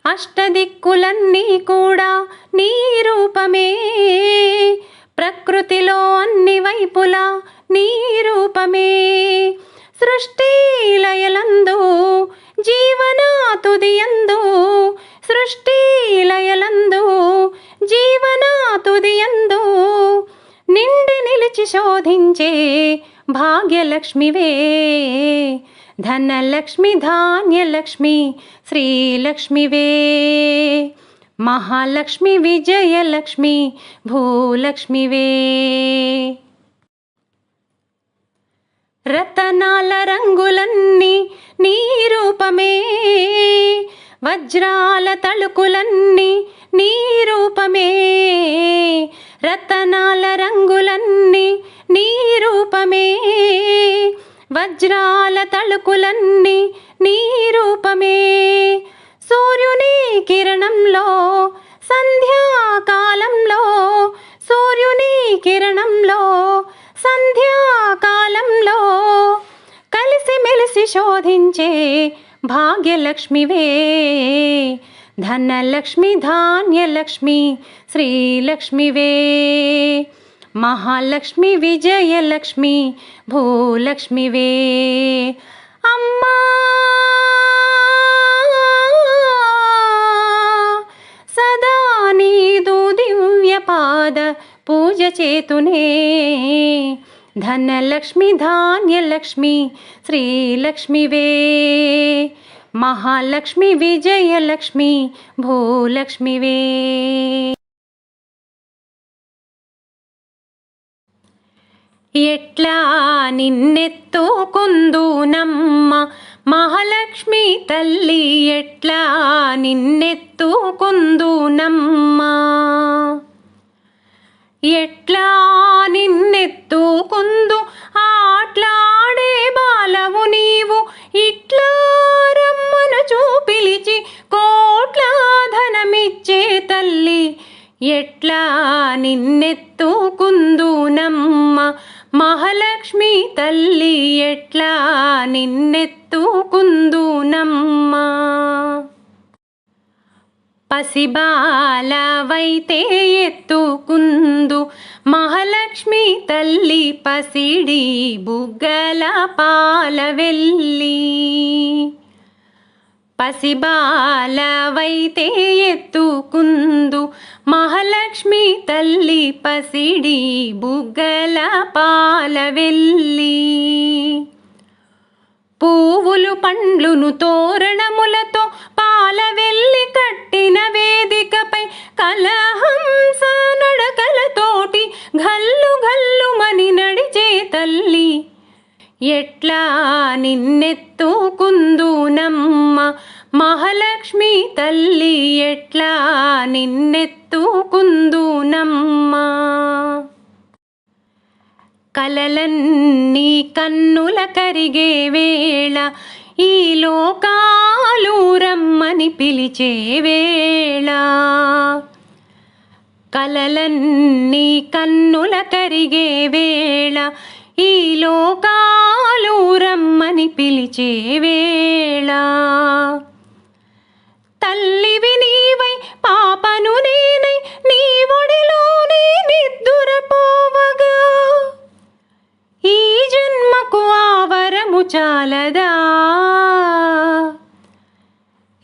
అష్టదిక్కులన్నీ కూడా నీ రూపమే. ప్రకృతిలో అన్ని వైపులా నీ రూపమే. సృష్టి లయలందు జీవనాతుదియందు, సృష్టి లయలందు జీవనాతుదియందు నిండి నిలిచి శోధించే భాగ్యలక్ష్మివే. ధనలక్ష్మి ధాన్యలక్ష్మి శ్రీలక్ష్మివే. మహాలక్ష్మి విజయలక్ష్మి భూలక్ష్మివే. రతనాల రంగులన్నీ నీ రూపమే. వజ్రాల తళుకులన్నీ నీ రూపమే. రతనాల రంగులన్నీ నీ రూపమే. వజ్రాల తళుకులన్నీ నీ రూపమే. సూర్యుని కిరణంలో సంధ్యాకాలంలో, సూర్యుని కిరణంలో సంధ్యాకాలంలో కలిసి మెలిసి శోధించే భాగ్యలక్ష్మివే. ధనలక్ష్మి ధాన్యలక్ష్మి శ్రీలక్ష్మివే. మహాలక్ష్మి విజయలక్ష్మి భూలక్ష్మివే. అమ్మా సదా నీదు దివ్య పాద పూజ చేతునే. ధనలక్ష్మి ధాన్యలక్ష్మి శ్రీలక్ష్మివే. మహాలక్ష్మి విజయలక్ష్మి భూలక్ష్మివే. ఎట్లా నిన్నెత్తుకుందునమ్మ మహాలక్ష్మి తల్లి, ఎట్లా నిన్నెత్తుకుందునమ్మ. ఎట్లా నిన్నెత్తుకుందు ఆట్లాడే బాలవు నీవు. ఇట్లా రమ్మను చూపిలిచి కోట్ల ధనమిచ్చే తల్లి, ఎట్లా నిన్నెత్తుకుందునమ్మ మహాలక్ష్మి తల్లి, ఎట్లా నిన్నెత్తుకుందునమ్మ. పసిబాలవైతే ఎత్తుకుందు మహాలక్ష్మి తల్లి, పసిడి బుగ్గల పాలవెల్లి. పసిబాలవైతే ఎత్తుకుందు మహాలక్ష్మి తల్లి, పసిడి బుగ్గల పాలవెల్లి. పువ్వులు పండ్లును తోరణములతో పాలవెల్లి కట్టిన వేదికపై కలహంస నడకలతోటి గల్లు గల్లుమని నడిచే తల్లి, ఎట్లా నిన్నెత్తుకుందునమ్మ మహాలక్ష్మి తల్లి, ఎట్లా నిన్నెత్తుకుందునమ్మ. కలలన్నీ కన్నుల కరిగే వేళ, ఈ లోకాలు రమ్మని పిలిచే వేళ. కలలన్నీ కన్నుల కరిగే వేళ, ఈ లోకాలు రమ్మని పిలిచే వేళ. తల్లివి నీవై పాపను నేనై నీ ఒడిలోనే నిద్దురపోవగా, ఈ జన్మకు ఆవరము చాలదా.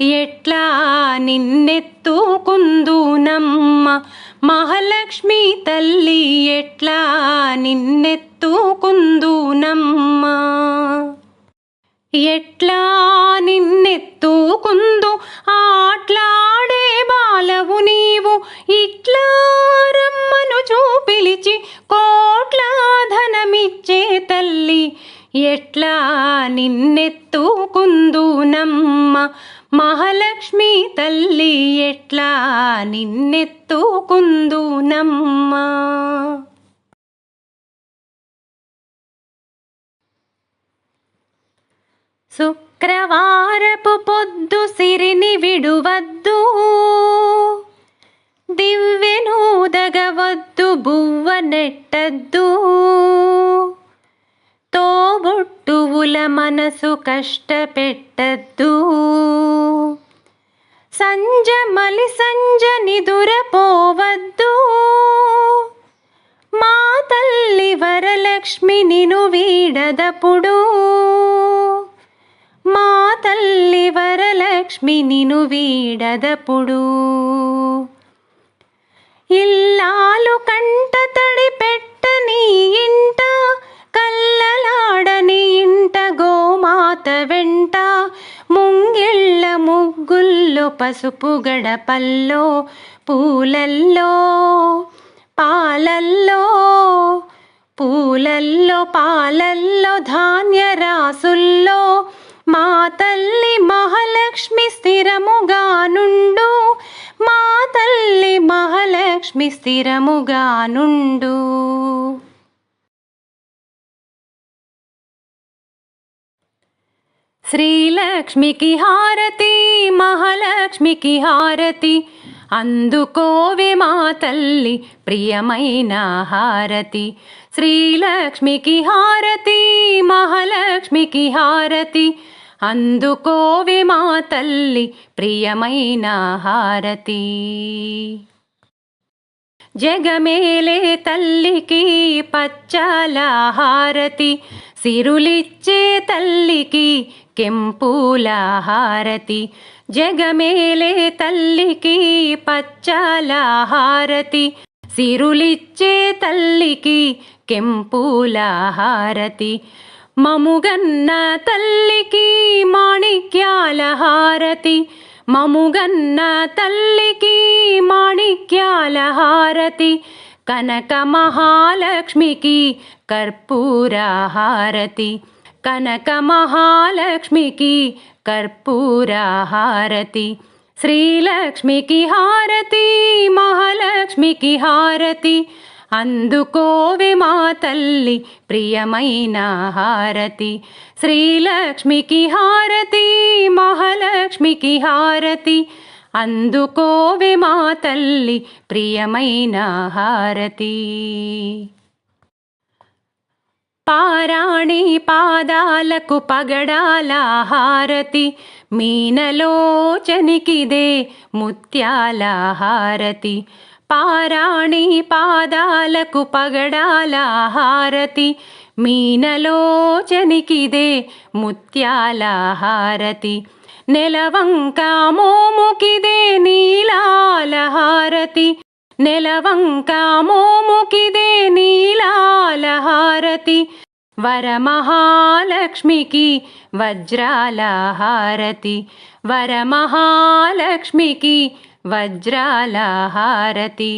ఎట్లా నిన్నెత్తుకుందునమ్మ మహాలక్ష్మి తల్లి, ఎట్లా నిన్నెత్తుకుందునమ్మ. ఎట్లా నిన్నెత్తుకుందు ఆట్లాడే బాలవు నీవు. ఇట్లా రమ్మను చూపిలిచి కోట్ల ధనమిచ్చే తల్లి, ఎట్లా నిన్నెత్తుకుందునమ్మ మహాలక్ష్మి తల్లి ఎట్లా నిన్నెత్తుకుందునమ్మా. శుక్రవారపు పొద్దు సిరిని విడువద్దు, దివ్వెనూదగవద్దు, బువ్వ నెట్టద్దు, తోబుట్టువుల మనసు కష్టపెట్టద్దు. సంజ నిదురపోవద్దు, మా తల్లి వరలక్ష్మి నిను వీడదపుడు, మా తల్లి వరలక్ష్మి నిను వీడదపుడు. ఇల్లాలు కంట తడి పెట్టని ఇంట, కల్లలాడని ఇంట, గోమాత వెంట, ముంగిళ్ళ ముగ్గుల్లో, పసుపు గడపల్లో, పూలల్లో పాలల్లో, పూలల్లో పాలల్లో, ధాన్య రాసుల్లో, మా తల్లి మహాలక్ష్మి స్థిరముగా నుండు, మా తల్లి మహాలక్ష్మి స్థిరముగా నుండు. శ్రీలక్ష్మికి హారతి, మహాలక్ష్మికి హారతి, అందుకోవే మా తల్లి ప్రియమైన హారతి. శ్రీలక్ష్మికి హారతి, మహాలక్ష్మికి హారతి, అందుకోవే మా తల్లి ప్రియమైన హారతి. జగమేలే తల్లికి పచ్చాల హారతి, సిరులిచ్చే తల్లికి కెంపుల హారతి. జగమేలే తల్లికి పచ్చాల హారతి, సిరులిచ్చే తల్లికి కెంపుల హారతి. మముగన్న తల్లికి మాణిక్యాల హారతి, మముగన్న తల్లికి మాణిక్యాల హారతి. కనక మహాలక్ష్మికి కర్పూర హారతి, కనక మహాలక్ష్మికి కర్పూర హారతి. శ్రీలక్ష్మికి హారతి, మహాలక్ష్మికి హారతి, అందుకోవే మా తల్లి ప్రియమైన హారతి. శ్రీలక్ష్మికి హారతి, మహాలక్ష్మికి హారతి, అందుకోవే మా తల్లి ప్రియమైన హారతి. పారాణి పాదాలకు పగడాల హారతి, మీనలోచనికిదే ముత్యాల హారతి. పారాణి పాదాలకు పగడాల హారతి, మీనలోచనికిదే ముత్యాల హారతి. నెలవంక మోముకిదే నీలాల హారతి, నెలవంక మోముకిదే నీలాల హారతి. వరమహాలక్ష్మికి వజ్రాల హారతి, వరమహాలక్ష్మికి వజ్రాల హారతి.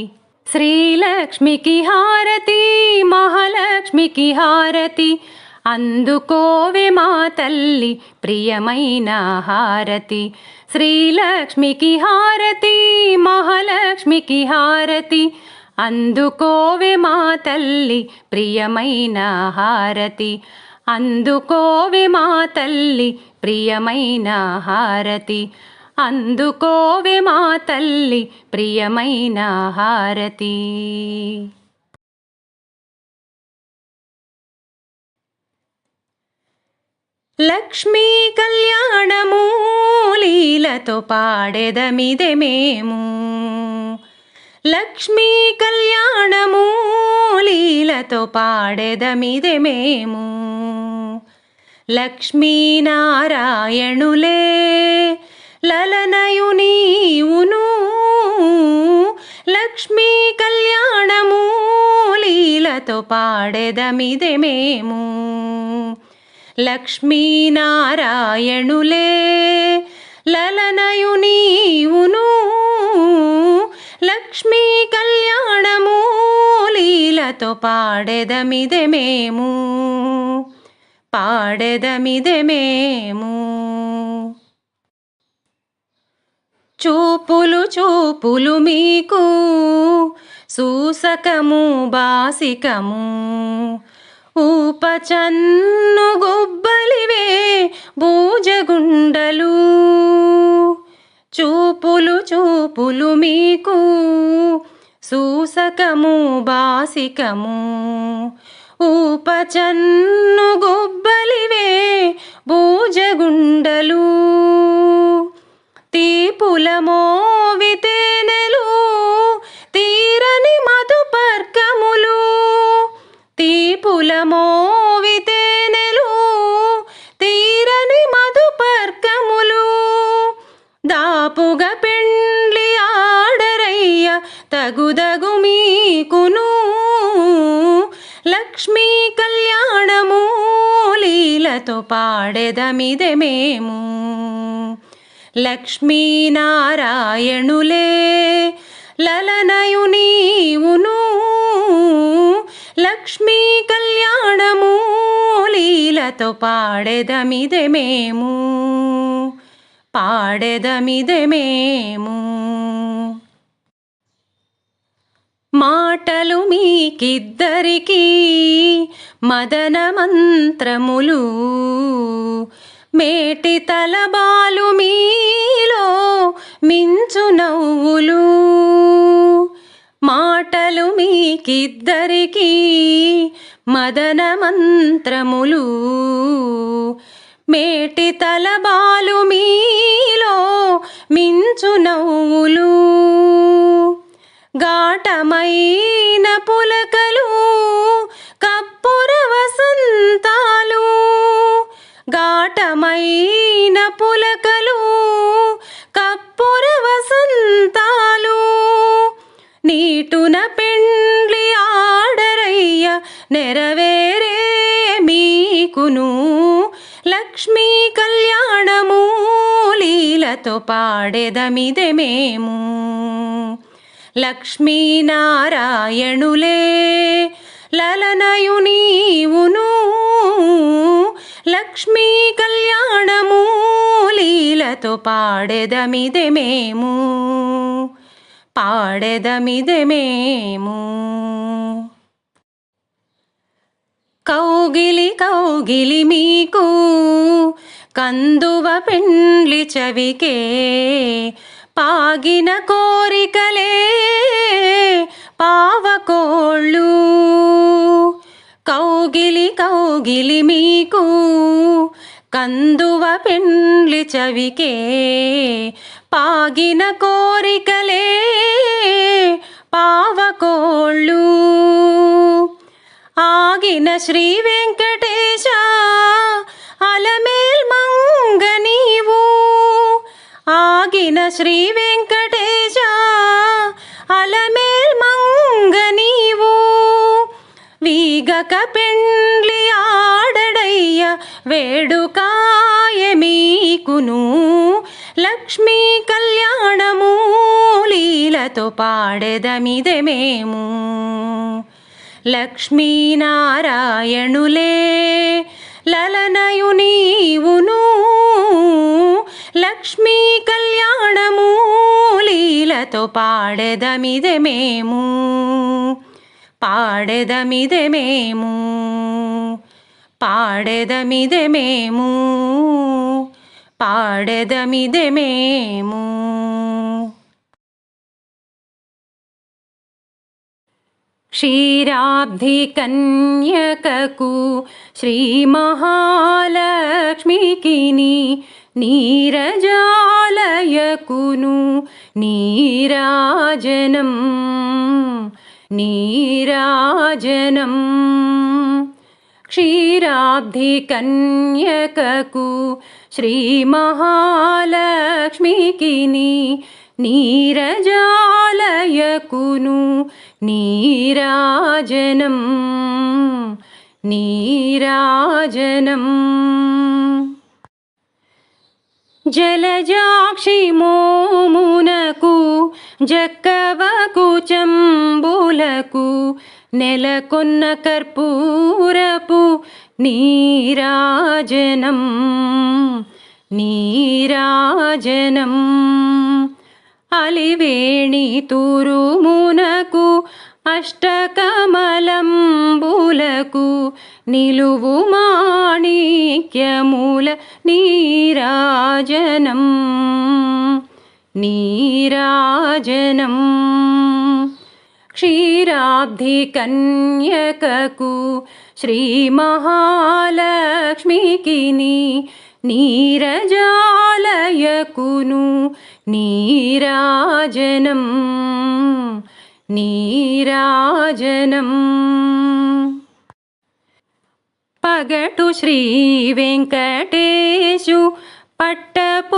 శ్రీలక్ష్మికి హారతి, మహాలక్ష్మికి హారతి, అందుకోవే మా తల్లి ప్రియమైన హారతి. శ్రీలక్ష్మికి హారతి, మహాలక్ష్మికి హారతి, అందుకోవే మా తల్లి ప్రియమైన హారతి. అందుకోవే మా తల్లి ప్రియమైన హారతి. అందుకోవే మా తల్లి ప్రియమైన హారతి. లక్ష్మీ కళ్యాణము లీలతో పాడెదమిదే మేము, లక్ష్మీ కళ్యాణము లీలతో పాడెదమిదే మేము. లక్ష్మీనారాయణులే లలనయు నీవును, లక్ష్మీ కళ్యాణము లీలతో పాడెదమిదే మేము. లక్ష్మీనారాయణులే లలనయు నీవును, లక్ష్మీ కళ్యాణము లీలతో పాడెదమిదే మేము, పాడెదమిదే మేము. చూపులు చూపులు మీకు సూసకము బాసికము ఊపచన్ను గుబ్బలివే బూజగుండలు. చూపులు చూపులు మీకు సూసకము బాసికము ఊపచన్ను గుబ్బలివే బూజగుండలు. తీపుల మోవితేనెలు తీరని మధుపర్కములు. తీపుల మోవితేనెలు తీరని మధుపర్కములు. దాపుగా పెండ్లి ఆడరయ్య తగుదగు మీకును. లక్ష్మీ కళ్యాణము లీలతో పాడెదమిదె మేము. లక్ష్మీనారాయణులే లలనయు నీవును. లక్ష్మీ కళ్యాణము లీలతో పాడెదమిదె మేము. పాడెదమిదె మేము. మాటలు మీకిద్దరికీ మదన మంత్రములు. మేటి తలబాలు మీలో మించు నవ్వులు. మాటలు మీకిద్దరికీ మదన మంత్రములు. మేటి తలబాలు మీలో మించు నవ్వులు. ఘాటమైన పులకలు కప్పుర వసంతాలు. ఘాటమైన పులకలు కప్పుర వసంతాలు. నీటున పెండ్లి ఆడరయ్య నెరవేరే మీకును. లక్ష్మీ కళ్యాణము లీలతో పాడెదమిదె మేము. లక్ష్మీనారాయణులే లలనయు నీవును. లక్ష్మీ కళ్యాణము లీలతో పాడెదమిదె మేము. పాడెదమిదె మేము. కౌగిలి కౌగిలి మీకు కందువ పెండ్లి చవికే పాగిన కోరికలే పావకోళ్ళు. కౌగిలి కౌగిలి మీకు కందువ పెండ్లి చవికే పాగిన కోరికలే పావకోళ్ళు. ఆగిన శ్రీ వెంకటేశ అలమేల్ మంగ నీవు. ఆగిన శ్రీ వెంకటేశ అలమేల్ మంగ నీవు. వీగక పెండ్లి ఆడడయ్య వేడుకాయ మీకును. లక్ష్మీ కళ్యాణము లీలతో పాడెదమిదె మేము. లక్ష్మీనారాయణులే లలనయు నీవును. లక్ష్మీ కళ్యాణము లీలతో పాడెదమిదె మేము. పాడెదమిదె మేము. పాడెదమిదె మేము. పాడెదమిదె మేము. క్షీరాబ్ధి కన్యకకు శ్రీ మహాలక్ష్మికిని నీరజాలయకును నీరాజనం. నీరాజనం. క్షీరాబ్ధి కన్యకకు శ్రీ మహాలక్ష్మికిని నీరజాలయకును నీరాజనం. నీరాజనం. జలజాక్షి మోమునకు జక్కవకు చంబులకు నెలకొన్న కర్పూరపు నీరాజనం. నీరాజనం. అలివేణి తూరుమునకు అష్టకమలంబులకు నిలువు మాణిక్యముల నీరాజనం నీరాజనం క్షీరాబ్ధి కన్యకకు శ్రీ మహాలక్ష్మికి నీరజాలయకును నీరాజనం నీరాజనం పగటు శ్రీ వెంకటేశు పట్టపురాణియై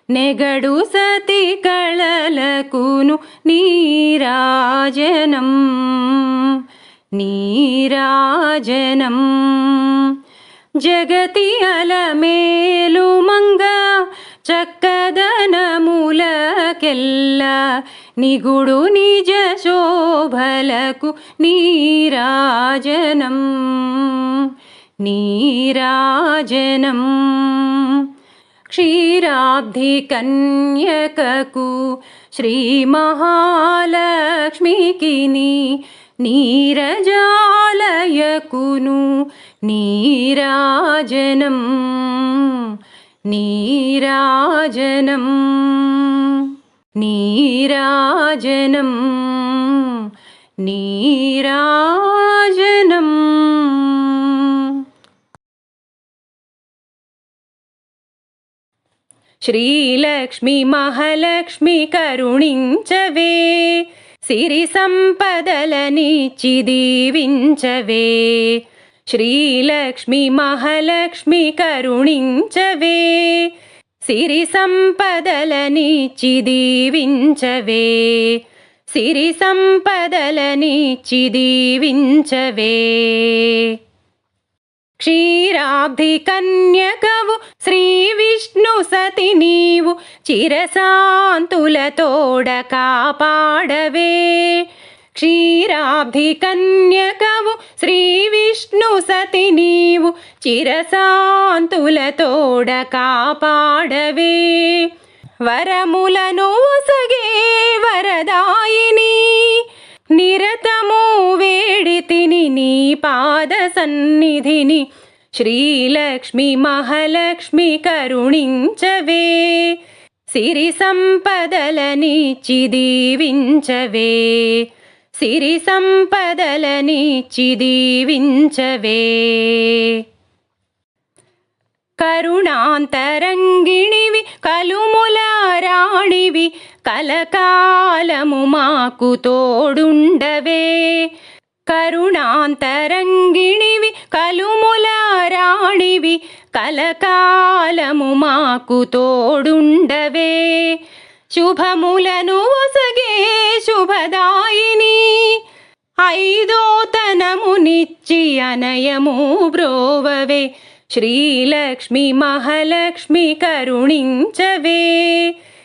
నెగడు సతి కళలకును నీరాజనం నీరాజనం జగతి అలమేలు మంగ చక్కదనములకెల్ల నిగుడు నిజ శోభలకు నీరాజనం నీరాజనం క్షీరాబ్ధి కన్యకకు శ్రీ మహాలక్ష్మికి నీరజాలయకును నీరాజనం నీరాజనం నీరాజనం నీరాజనం శ్రీలక్ష్మి మహాలక్ష్మి కరుణించవే సిరి సంపదలనిచ్చి దీవించవే శ్రీలక్ష్మి మహాలక్ష్మి కరుణించవే సిరి సంపదలనిచ్చి దీవించవే సిరి సంపదలనిచ్చి దీవించవే క్షీరాబ్ధి కన్యకవు శ్రీ విష్ణు సతి నీవు చిరశాంతులతోడ కాపాడవే క్షీరాబ్ధి కన్యకవు శ్రీ విష్ణు సతి నీవు చిరశాంతులతోడ కాపాడవే వరములను ఒసగే వరదాయిని నిరతము వేడితిని నీ పాద సన్నిధిని శ్రీలక్ష్మి మహాలక్ష్మి కరుణించవే సిరి సంపదలనిచ్చి దీవించవే సిరి సంపదలనిచ్చి దీవించవే కరుణాంతరంగిణివి కలుముల రాణివి కలకాలము మాకు తోడుండవే కరుణాంతరంగిణివి కలుముల రాణివి కలకాలము మాకు తోడుండవే శుభములను ఒసగే శుభదాయిని ఐదోతనమునిచ్చి అనయము బ్రోవవే శ్రీలక్ష్మి మహాలక్ష్మి కరుణించవే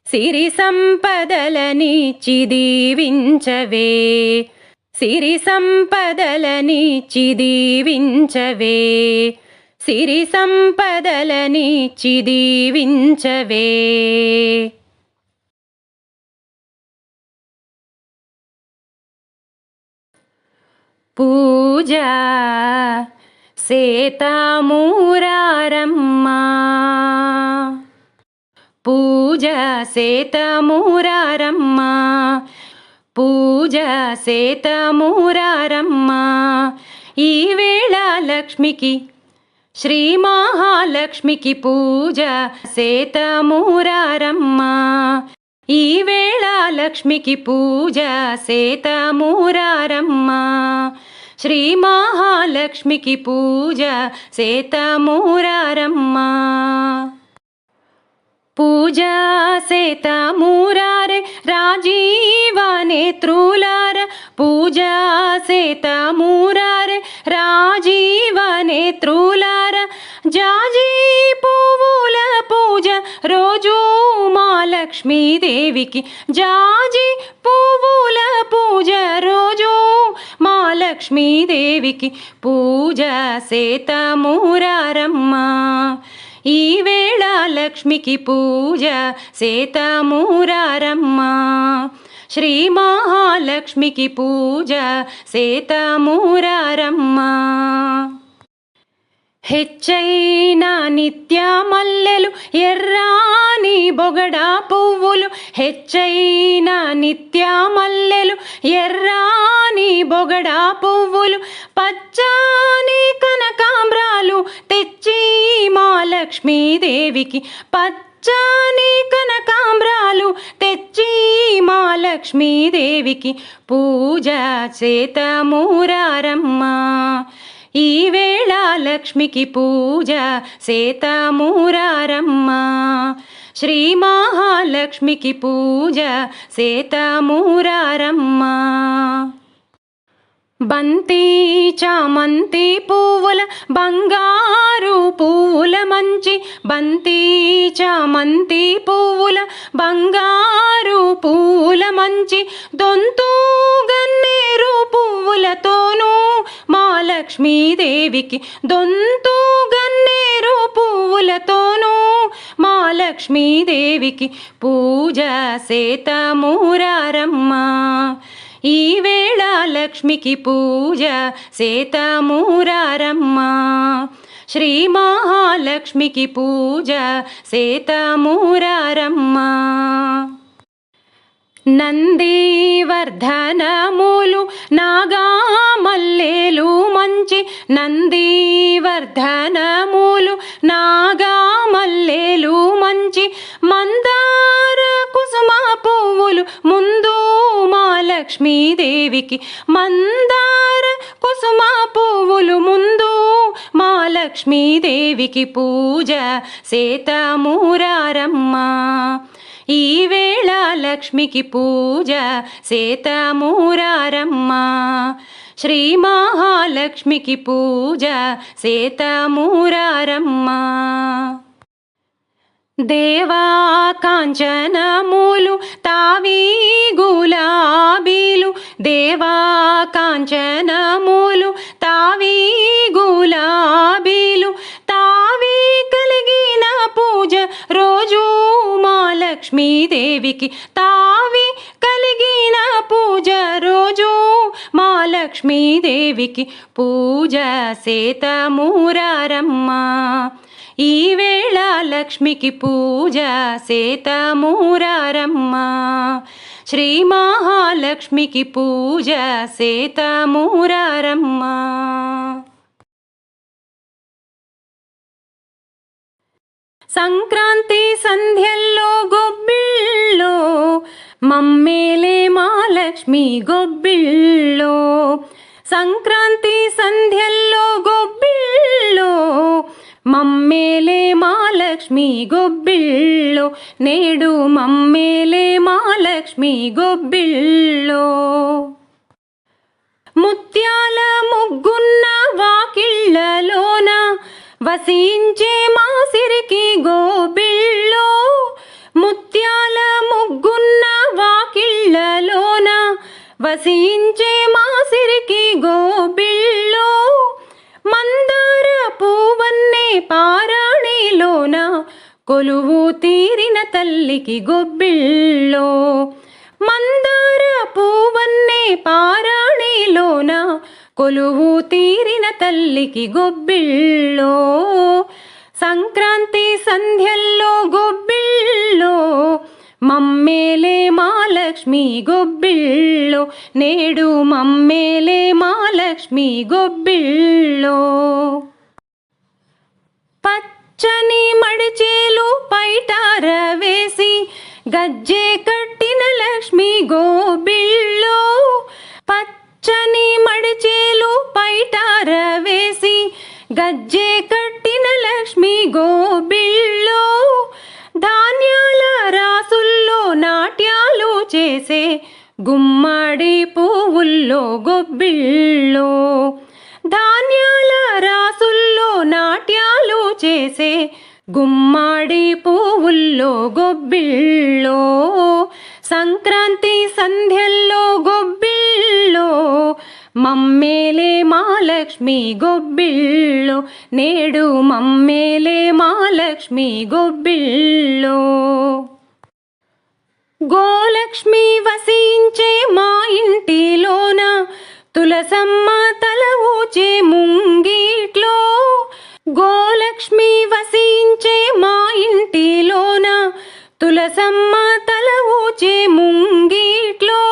సిరి సంపదలనిచ్చి దీవించవే సిరి సంపదలనిచ్చి దీవించవే సిరి సంపదలనిచ్చి దీవించవే పూజ సేతమూరారమ్మ పూజ సేతమూరారమ్మ పూజ సేతమూరారమ్మ ఈవేళ లక్ష్మికి శ్రీ మహాలక్ష్మికి పూజ సేతమూరారమ్మ ఈవేళ లక్ష్మికి పూజ సేతమూరారమ్మ శ్రీ మహాలక్ష్మికి పూజ సేతమూరారమ్మ పూజ సేతమూరారే రాజీవ నేత్రులార పూజ సేతమూరారే రాజీవ నేత్రులార జాజి పువ్వుల పూజ రోజు మా లక్ష్మీదేవికి జాజి పువ్వుల పూజ రోజు మా లక్ష్మీదేవికి పూజ సేతమూరారమ్మ ఈవేళ మహాలక్ష్మికి పూజ సేతమూరారమ్మ. శ్రీ మహాలక్ష్మికి పూజ సేతమూరారమ్మ. హెచ్చైన నిత్య మల్లెలు ఎర్రాని బొగడా పువ్వులు, హెచ్చైన నిత్య మల్లెలు ఎర్రాని బొగడా పువ్వులు, పచ్చాని కనకాంబ్రాలు తెచ్చి మా లక్ష్మీదేవికి, పచ్చాని కనకాంబ్రాలు తెచ్చి మా లక్ష్మీదేవికి పూజ సేతమూరారమ్మ. ఈవేళ లక్ష్మికి పూజ సేతమూరారమ్మ. శ్రీ మహాలక్ష్మికి పూజ సేతమూరారమ్మ. బంతి చామంతి పువ్వుల బంగారు పువ్వుల మంచి, బంతి చామంతి పువ్వుల బంగారు పువ్వుల మంచి, దొంతు గన్నేరు పువ్వులతోనూ మా లక్ష్మీదేవికి, దొంతు గన్నేరు పువ్వులతోనూ మా లక్ష్మీదేవికి పూజ సేతమూరారమ్మ. ఈవేళ లక్ష్మికి పూజ సేతమూరారమ్మ. శ్రీ మహాలక్ష్మికి పూజ సేతమూరారమ్మ. నందివర్ధనములు నాగామల్లేలు మంచి, నందివర్ధనములు నాగామల్లేలు మంచి, మందార కుసుమ పువ్వులు ముందు మా లక్ష్మీదేవికి, మందార కుసుమ పువ్వులు ముందు మా లక్ష్మీదేవికి పూజ సేతమూరారమ్మ. ఈవేళ లక్ష్మికి పూజ సేతమూరారమ్మ. శ్రీ మహాలక్ష్మికి పూజ సేతమూరారమ్మ. దేవా కాంచనములు తావి గులాబీలు, దేవా కాంచనములు తావి గులాబీలు, తావి కలిగిన పూజ రోజు మా లక్ష్మీదేవికి, తావి కలిగిన పూజ రోజు మా లక్ష్మీదేవికి పూజ సేతమూరారమ్మ. ఈవేళ లక్ష్మికి పూజ సేతమూరారమ్మ. శ్రీ మహాలక్ష్మికి పూజ సేతమూరారమ్మ. సంక్రాంతి సంధ్యల్లో గొబ్బిళ్ళో మమ్మేలే మా లక్ష్మి గొబ్బిళ్ళో, సంక్రాంతి సంధ్యల్లో గొబ్బిళ్ళో మమ్మేలే మా లక్ష్మి గొబ్బిళ్ళో, నేడు మమ్మేలే మా లక్ష్మి గొబ్బిళ్ళో. ముత్యాల ముగ్గున్న వాకిళ్ళలోన వసించే మా సిరికి గొబ్బిళ్ళో, ముత్యాల ముగ్గున్న వాకిళ్ళలోన వసించే మా సిరికి గొబ్బిళ్ళో, మందార పూవన్నే పారాణిలోన కొలువు తీరిన తల్లికి గొబ్బిళ్ళో, మందార పూవన్నే పారాణిలోన కొలువు తీరిన తల్లికి గొబ్బిళ్ళో. సంక్రాంతి సంధ్యల్లో గొబ్బిళ్ళో మమ్మేలే మా లక్ష్మి గొబ్బిళ్ళో, నేడు మమ్మేలే మా లక్ష్మి గొబ్బిళ్ళో. పచ్చని మడిచేలు పైటార వేసి గజ్జె కట్టిన లక్ష్మి గొబ్బిళ్ళో, పచ్చని మడిచేలు పైటార వేసి గజ్జె కట్టిన లక్ష్మి గొబ్బిళ్ళో, ధాన్యాల రాసుల్లో నాట్యాలు చేసే గుమ్మడి పువ్వుల్లో గొబ్బిళ్ళో, ధాన్యాల రాసుల్లో నాట్యాలు చేసే గుమ్మడి పువ్వుల్లో గొబ్బిళ్ళో. సంక్రాంతి సంధ్యల్లో గొబ్బిళ్ళో మమ్మేలే మా లక్ష్మి గొబ్బిళ్ళు, నేడు మమ్మేలే మా లక్ష్మి గొబ్బిళ్ళు. గోలక్ష్మి వసించే మా ఇంటిలోన, తులసమ్మ తల ఊచే ముంగిట్లో. గోలక్ష్మి వసించే మా ఇంటిలోన, తులసమ్మ తల ఊచే ముంగిట్లో.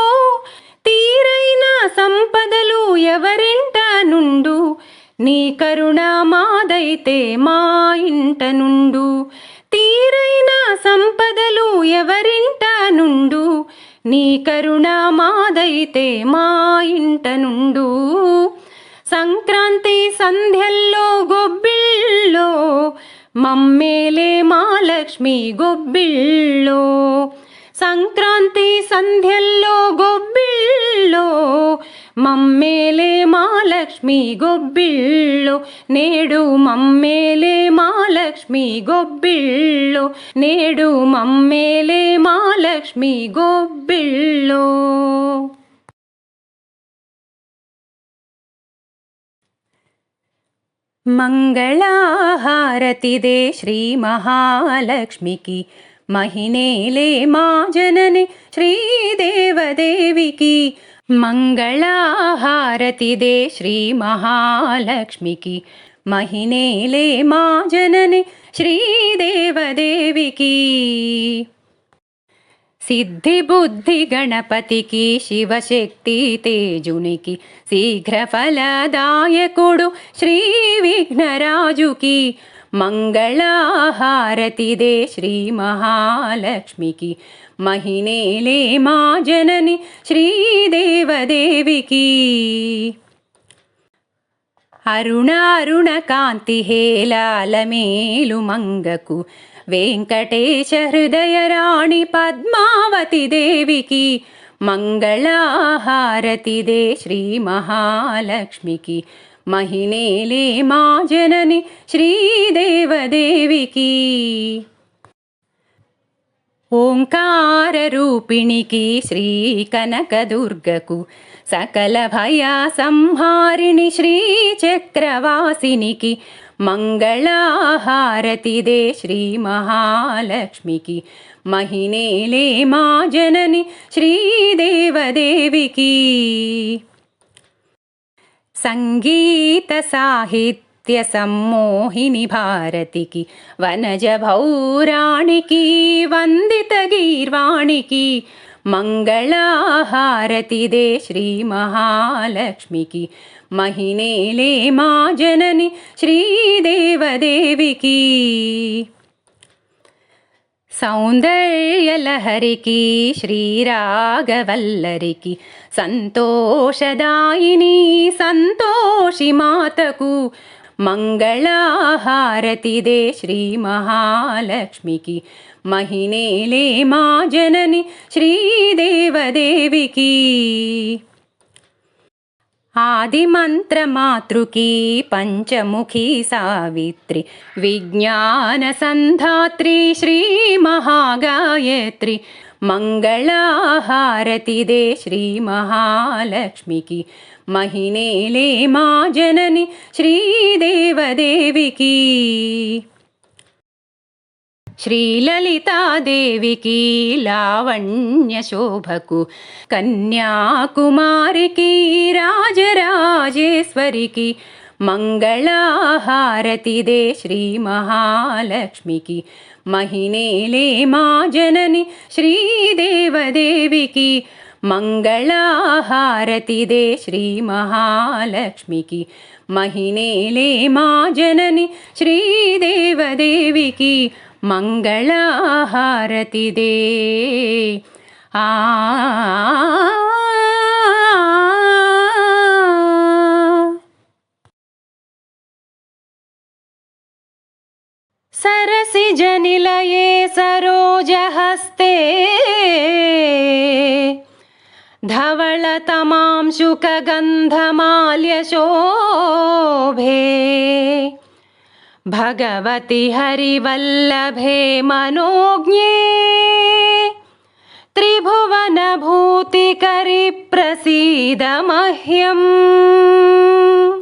తీరైన సంపదలు ఎవరింట నుండు, నీ కరుణ మాదైతే మా ఇంట నుండు. తీరైన సంపదలు ఎవరింట నుండు, నీ కరుణ మాదైతే మా ఇంట నుండు. సంక్రాంతి సంధ్యల్లో గొబ్బిళ్ళో, మమ్మేలే మా లక్ష్మి గొబ్బిళ్ళో. సంక్రాంతి సంధ్యల్లో గొబ్బిళ్ళో, మమ్మేలే మా లక్ష్మి గొబ్బిళ్ళో. నేడు మమ్మేలే మా లక్ష్మి గొబ్బిళ్ళో, నేడు మమ్మేలే మా లక్ష్మి గొబ్బిళ్ళో. మంగళహారతిదే శ్రీ మహాలక్ష్మికి, మహినేలే మా జనని శ్రీదేవదేవికి. మంగళహారతిదే శ్రీ మహాలక్ష్మికి, మహినేలే మా జనని శ్రీదేవదేవికి. సిద్ధి బుద్ధి గణపతికి, శివశక్తి తేజునికి, శీఘ్ర ఫలదాయకుడు శ్రీ విఘ్నరాజుకి. మంగళహారతిదే శ్రీ మహాలక్ష్మికి, మహినేలే మా జనని శ్రీదేవదేవికి. అరుణ కాంతి హేలాలమేలు మంగకు, వెంకటేశ హృదయ రాణి పద్మావతి దేవికి. మంగళహారతిదే శ్రీ మహాలక్ష్మికి, మహినేలే మా జనని శ్రీదేవదేవికి. ఓంకార రూపిణికి, శ్రీ కనకదుర్గకు, సకల భయ సంహారిణి శ్రీ చక్రవాసినికి. మంగళహారతిదే శ్రీ మహాలక్ష్మికి, మహినేలే మా జనని శ్రీదేవదేవికి. సంగీత సాహిత్య సమ్మోహిని భారతికి, వనజ భౌరాణికి, వందిత గీర్వాణికి. మంగళహారతిదే శ్రీ మహాలక్ష్మికి, మహినేలే మా జనని శ్రీదేవదేవికి. సౌందర్యలహరికి, శ్రీరాగవల్లరికి, సంతోషదాయిని సంతోషి మాతకు. మంగళహారతిదే శ్రీ మహాలక్ష్మికి, మహినేలే మా జనని శ్రీదేవదేవికి. ఆదిమంత్రమాతృకి, పంచముఖి సావిత్రి, విజ్ఞాన సంధాత్రి శ్రీ మహాగాయత్రి. మంగళహారతిదే శ్రీ మహాలక్ష్మికి, మహినేలే మా జనని శ్రీదేవదేవికి. శ్రీలలితాదేవికి, లావణ్య శోభకు, కన్యాకుమారికి, రాజరాజేశ్వరికి. మంగళహారతిదే శ్రీ మహాలక్ష్మికి, మహినేలే మా జనని శ్రీదేవదేవికి. మంగళహారతిదే శ్రీ మహాలక్ష్మికి, మహినేలే మా జనని శ్రీదేవదేవికి. మంగళహారతిదే. ఆ సరసిజనిలయే సరోజహస్తే, धवलतमांशुकगन्धमाल्यशोभे, भगवति हरिवल्लभे मनोज्ञे, त्रिभुवनभूतिकरि प्रसीद मह्यम्।